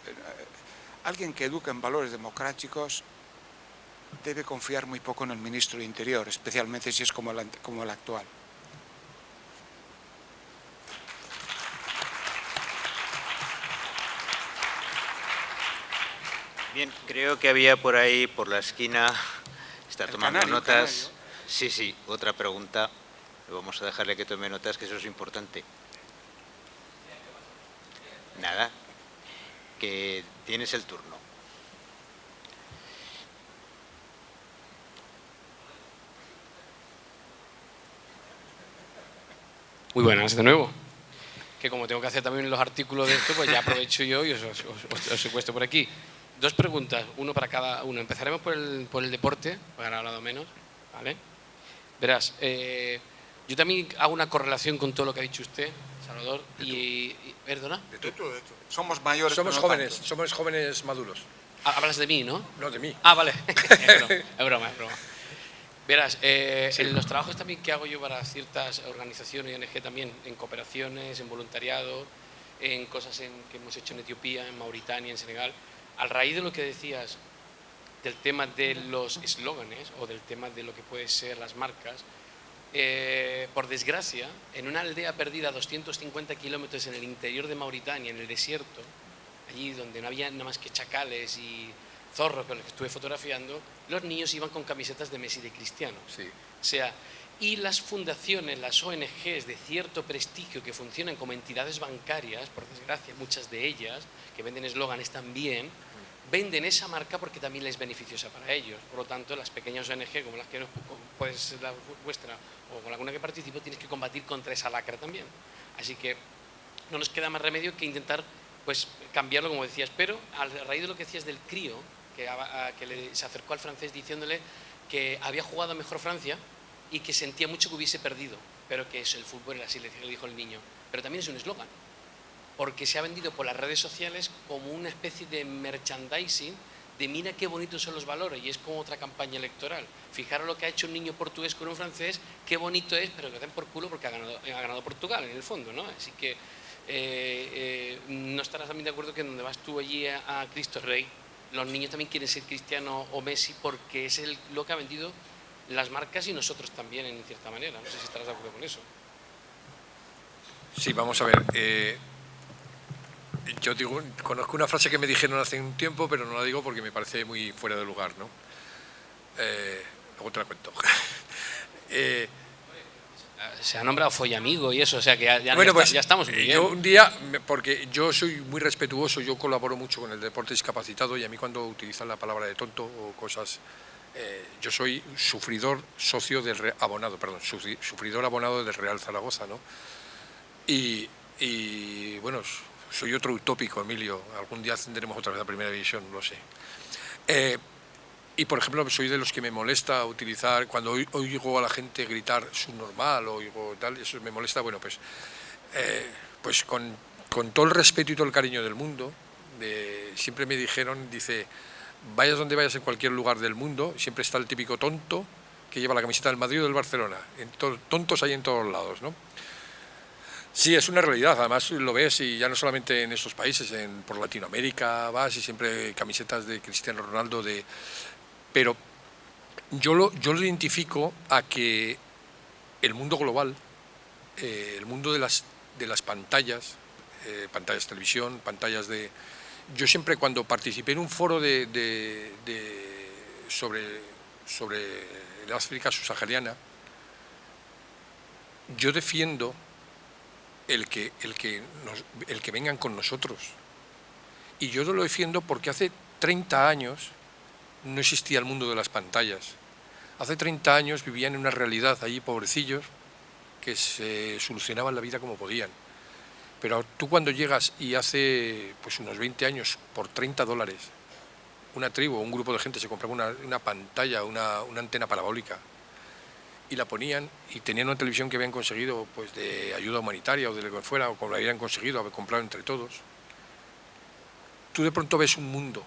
Alguien que educa en valores democráticos debe confiar muy poco en el ministro de Interior, especialmente si es como el actual. Bien, creo que había por ahí, por la esquina, está tomando notas. Sí, otra pregunta. Vamos a dejarle que tome notas, que eso es importante. Nada, que tienes el turno. Muy buenas de nuevo. Que como tengo que hacer también los artículos de esto, pues ya aprovecho yo y os secuestro por aquí. 2 preguntas, uno para cada uno. Empezaremos por el deporte, porque han hablado menos, ¿vale? Verás, yo también hago una correlación con todo lo que ha dicho usted, Salvador, ¿perdona? De todo. Somos mayores. Somos jóvenes, somos jóvenes maduros. Hablas de mí, ¿no? No, de mí. Ah, vale. Es broma. Verás, Sí. en los trabajos también que hago yo para ciertas organizaciones y ONG también, en cooperaciones, en voluntariado, en cosas que hemos hecho en Etiopía, en Mauritania, en Senegal, a raíz de lo que decías del tema de los eslóganes o del tema de lo que pueden ser las marcas, por desgracia, en una aldea perdida a 250 kilómetros en el interior de Mauritania, en el desierto, allí donde no había nada más que chacales y Zorro con el que estuve fotografiando, los niños iban con camisetas de Messi y de Cristiano. Sí. O sea, y las fundaciones, las ONGs de cierto prestigio que funcionan como entidades bancarias, por desgracia muchas de ellas, que venden eslóganes también, venden esa marca porque también les es beneficiosa para ellos. Por lo tanto, las pequeñas ONG, como las que puede ser la vuestra o con alguna que participo, tienes que combatir contra esa lacra también. Así que no nos queda más remedio que intentar pues cambiarlo, como decías. Pero a raíz de lo que decías del crío, que se acercó al francés diciéndole que había jugado mejor Francia y que sentía mucho que hubiese perdido, pero que el fútbol era así, le dijo el niño. Pero también es un eslogan, porque se ha vendido por las redes sociales como una especie de merchandising de mira qué bonitos son los valores, y es como otra campaña electoral. Fijaros lo que ha hecho un niño portugués con un francés, qué bonito es, pero que den por culo porque ha ganado Portugal en el fondo, ¿no? Así que no estarás también de acuerdo que donde vas tú allí a Cristo Rey, los niños también quieren ser Cristiano o Messi porque es lo que ha vendido las marcas y nosotros también en cierta manera. No sé si estarás de acuerdo con eso. Sí, vamos a ver. Yo digo, conozco una frase que me dijeron hace un tiempo, pero no la digo porque me parece muy fuera de lugar, ¿no? Luego te la cuento. Se ha nombrado follamigo y eso, o sea que ya, Bueno, pues, ya estamos muy bien. yo un día, porque yo soy muy respetuoso, yo colaboro mucho con el deporte discapacitado y a mí cuando utilizan la palabra de tonto o cosas, yo soy sufridor abonado del Real Zaragoza, ¿no? Y bueno, soy otro utópico, Emilio. Algún día ascenderemos otra vez a Primera División, no lo sé. Y, por ejemplo, soy de los que me molesta utilizar, cuando oigo a la gente gritar subnormal o oigo tal, eso me molesta. Bueno, pues con todo el respeto y todo el cariño del mundo, siempre me dijeron, dice, vayas donde vayas en cualquier lugar del mundo, siempre está el típico tonto que lleva la camiseta del Madrid o del Barcelona. Tontos hay en todos lados, ¿no? Sí, es una realidad, además lo ves y ya no solamente en estos países, por Latinoamérica vas y siempre hay camisetas de Cristiano Ronaldo, pero yo lo identifico a que el mundo global, el mundo de las pantallas, pantallas de televisión, pantallas de... Yo siempre cuando participé en un foro sobre el África subsahariana, yo defiendo el que vengan con nosotros. Y yo lo defiendo porque hace 30 años no existía el mundo de las pantallas. Hace 30 años vivían en una realidad allí, pobrecillos, que se solucionaban la vida como podían. Pero tú cuando llegas y hace pues unos 20 años, por $30, una tribu o un grupo de gente se compraba una pantalla, una antena parabólica, y la ponían y tenían una televisión que habían conseguido pues de ayuda humanitaria o de lo que fuera, o como la habían conseguido, haber comprado entre todos. Tú de pronto ves un mundo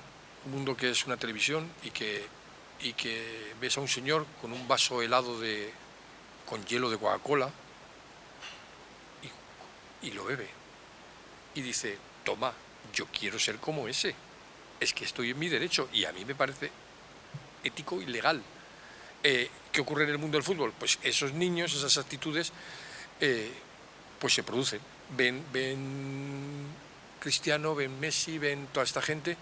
que es una televisión y que ves a un señor con un vaso helado con hielo de Coca-Cola y lo bebe. Y dice, toma, yo quiero ser como ese. Es que estoy en mi derecho y a mí me parece ético y legal. ¿Qué ocurre en el mundo del fútbol? Pues esos niños, esas actitudes, pues se producen. Ven Cristiano, ven Messi, ven toda esta gente,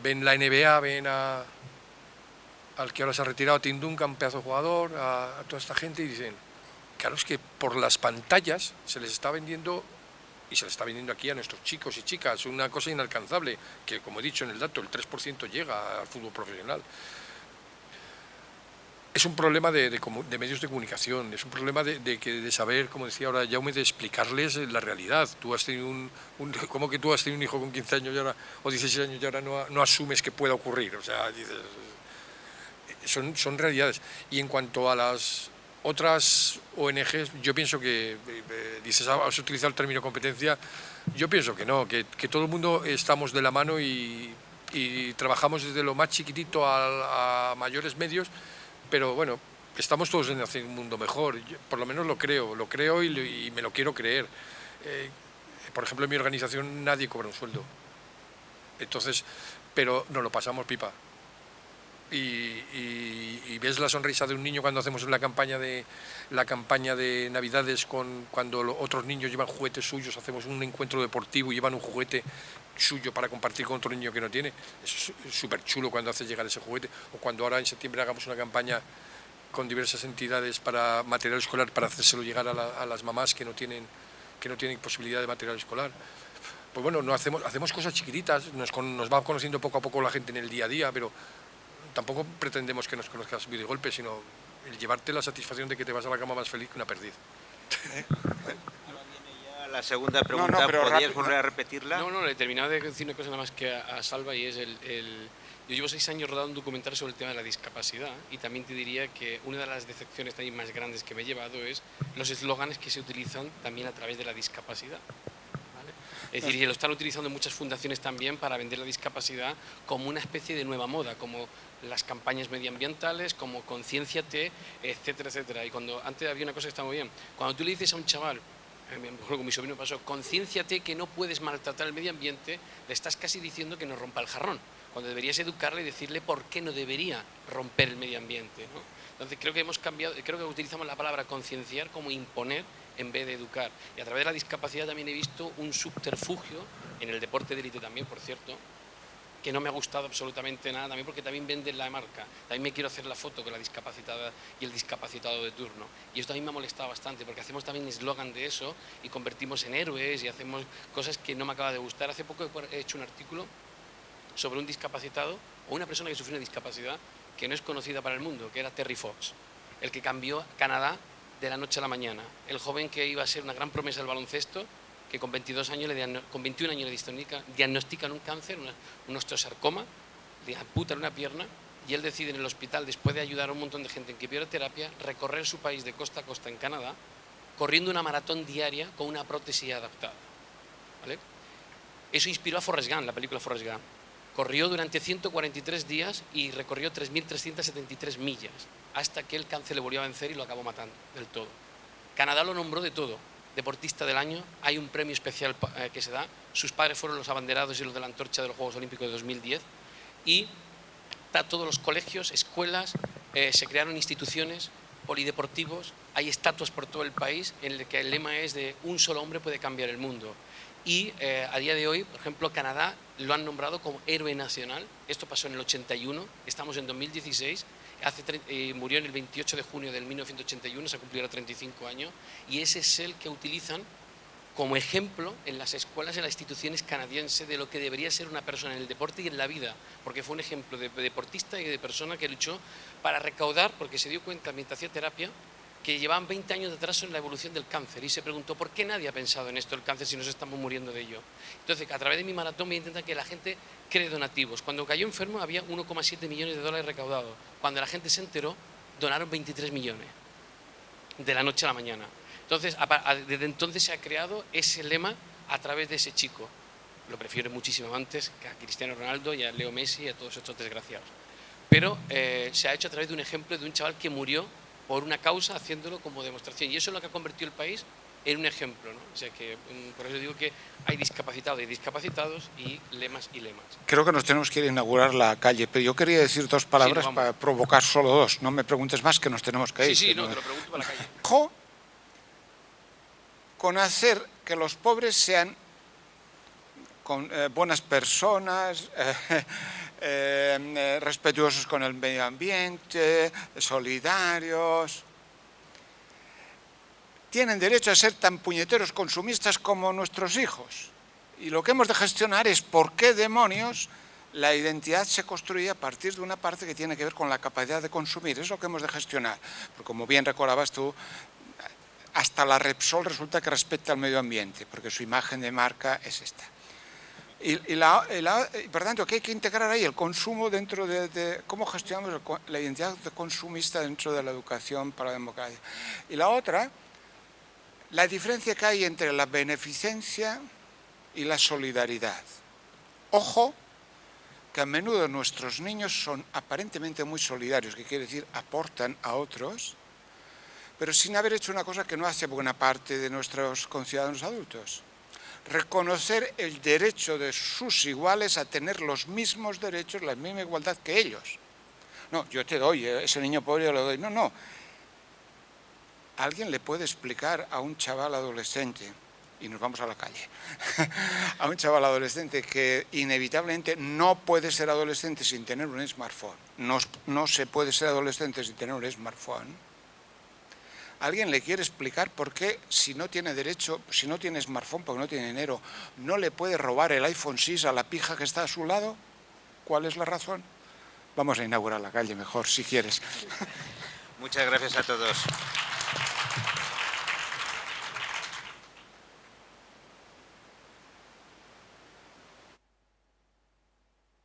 ven la NBA, ven al que ahora se ha retirado, Tim Duncan, un pedazo de jugador, a toda esta gente y dicen, claro, es que por las pantallas se les está vendiendo, y se les está vendiendo aquí a nuestros chicos y chicas, una cosa inalcanzable, que como he dicho en el dato, el 3% llega al fútbol profesional. Es un problema de medios de comunicación, es un problema de saber, como decía ahora Jaume, de explicarles la realidad. Tú has tenido ¿cómo que tú has tenido un hijo con 15 años y ahora, o 16 años y ahora no asumes que pueda ocurrir? O sea, dices, son realidades. Y en cuanto a las otras ONGs, yo pienso que, dices, has utilizado el término competencia, yo pienso que no, que todo el mundo estamos de la mano y trabajamos desde lo más chiquitito a mayores medios. Pero bueno, estamos todos en hacer un mundo mejor, yo, por lo menos lo creo y me lo quiero creer. Por ejemplo, en mi organización nadie cobra un sueldo, entonces, pero nos lo pasamos pipa. y ves la sonrisa de un niño cuando hacemos la campaña de Navidades, cuando otros niños llevan juguetes suyos, hacemos un encuentro deportivo y llevan un juguete suyo para compartir con otro niño que no tiene. Es súper chulo cuando haces llegar ese juguete. O cuando ahora en septiembre hagamos una campaña con diversas entidades para material escolar, para hacérselo llegar a las mamás que no tienen posibilidad de material escolar. Pues bueno, no hacemos cosas chiquititas, nos va conociendo poco a poco la gente en el día a día, pero tampoco pretendemos que nos conozcas de golpe, sino el llevarte la satisfacción de que te vas a la cama más feliz que una perdiz. Ahora viene ya la segunda pregunta, pero ¿podrías rápido, volver a repetirla? No, le he terminado de decir una cosa nada más que a Salva, y es yo llevo 6 años rodando un documental sobre el tema de la discapacidad, y también te diría que una de las decepciones también más grandes que me he llevado es los eslóganes que se utilizan también a través de la discapacidad. Es decir, y lo están utilizando muchas fundaciones también para vender la discapacidad como una especie de nueva moda, como las campañas medioambientales, como Concienciate, etcétera, etcétera. Y antes había una cosa que está muy bien. Cuando tú le dices a un chaval, con mi sobrino pasó, concienciate que no puedes maltratar el medio ambiente, le estás casi diciendo que no rompa el jarrón, cuando deberías educarle y decirle por qué no debería romper el medio ambiente, ¿no? Entonces creo que hemos cambiado, creo que utilizamos la palabra concienciar como imponer en vez de educar. Y a través de la discapacidad también he visto un subterfugio, en el deporte de élite también, por cierto, que no me ha gustado absolutamente nada, también porque también venden la marca. También me quiero hacer la foto con la discapacitada y el discapacitado de turno. Y esto a mí me ha molestado bastante, porque hacemos también eslogan de eso y convertimos en héroes y hacemos cosas que no me acaba de gustar. Hace poco he hecho un artículo sobre un discapacitado o una persona que sufrió una discapacidad que no es conocida para el mundo, que era Terry Fox, el que cambió Canadá de la noche a la mañana. El joven que iba a ser una gran promesa del baloncesto, que con 21 años le diagnostican un cáncer, un osteosarcoma, le amputan una pierna, y él decide en el hospital, después de ayudar a un montón de gente en quimioterapia, recorrer su país de costa a costa en Canadá, corriendo una maratón diaria con una prótesis adaptada. ¿Vale? Eso inspiró a Forrest Gump, la película Forrest Gump. Corrió durante 143 días y recorrió 3.373 millas, hasta que el cáncer le volvió a vencer y lo acabó matando del todo. Canadá lo nombró de todo, deportista del año, hay un premio especial que se da, sus padres fueron los abanderados y los de la antorcha de los Juegos Olímpicos de 2010, y todos los colegios, escuelas, se crearon instituciones, polideportivos, hay estatuas por todo el país en el que el lema es de un solo hombre puede cambiar el mundo. Y a día de hoy, por ejemplo, Canadá lo han nombrado como héroe nacional. Esto pasó en el 81, estamos en 2016, murió en el 28 de junio del 1981, se cumplirá 35 años, y ese es el que utilizan como ejemplo en las escuelas, en las instituciones canadienses, de lo que debería ser una persona en el deporte y en la vida, porque fue un ejemplo de deportista y de persona que luchó para recaudar, porque se dio cuenta mientras hacía terapia, que llevaban 20 años de atraso en la evolución del cáncer, y se preguntó ¿por qué nadie ha pensado en esto, el cáncer, si nos estamos muriendo de ello? Entonces, a través de mi maratón voy a intentar que la gente cree donativos. Cuando cayó enfermo había 1,7 millones de dólares recaudados. Cuando la gente se enteró, donaron 23 millones, de la noche a la mañana. Entonces, desde entonces se ha creado ese lema a través de ese chico. Lo prefiero muchísimo antes que a Cristiano Ronaldo y a Leo Messi y a todos estos desgraciados. Pero se ha hecho a través de un ejemplo de un chaval que murió por una causa, haciéndolo como demostración. Y eso es lo que ha convertido el país en un ejemplo, ¿no? O sea que, por eso digo que hay discapacitados y discapacitados y lemas y lemas. Creo que nos tenemos que ir a inaugurar la calle, pero yo quería decir 2 palabras para provocar solo 2. No me preguntes más, que nos tenemos que ir. Sí, no, te lo pregunto para la calle. Con hacer que los pobres sean buenas personas, respetuosos con el medio ambiente, solidarios. Tienen derecho a ser tan puñeteros consumistas como nuestros hijos. Y lo que hemos de gestionar es por qué demonios la identidad se construye a partir de una parte que tiene que ver con la capacidad de consumir. Es lo que hemos de gestionar. Porque como bien recordabas tú, hasta la Repsol resulta que respeta al medio ambiente, porque su imagen de marca es esta. Y por tanto, ¿qué hay que integrar ahí? El consumo dentro de cómo gestionamos la identidad de consumista dentro de la educación para la democracia. Y la otra, la diferencia que hay entre la beneficencia y la solidaridad. Ojo, que a menudo nuestros niños son aparentemente muy solidarios, que quiere decir aportan a otros, pero sin haber hecho una cosa que no hace buena parte de nuestros conciudadanos adultos. Reconocer el derecho de sus iguales a tener los mismos derechos, la misma igualdad que ellos. No, yo te doy, ese niño pobre yo le doy. No, no. ¿Alguien le puede explicar a un chaval adolescente, y nos vamos a la calle, a un chaval adolescente que inevitablemente no puede ser adolescente sin tener un smartphone? No se puede ser adolescente sin tener un smartphone. ¿Alguien le quiere explicar por qué, si no tiene derecho, si no tiene smartphone porque no tiene dinero, no le puede robar el iPhone 6 a la pija que está a su lado? ¿Cuál es la razón? Vamos a inaugurar la calle mejor, si quieres. Muchas gracias a todos.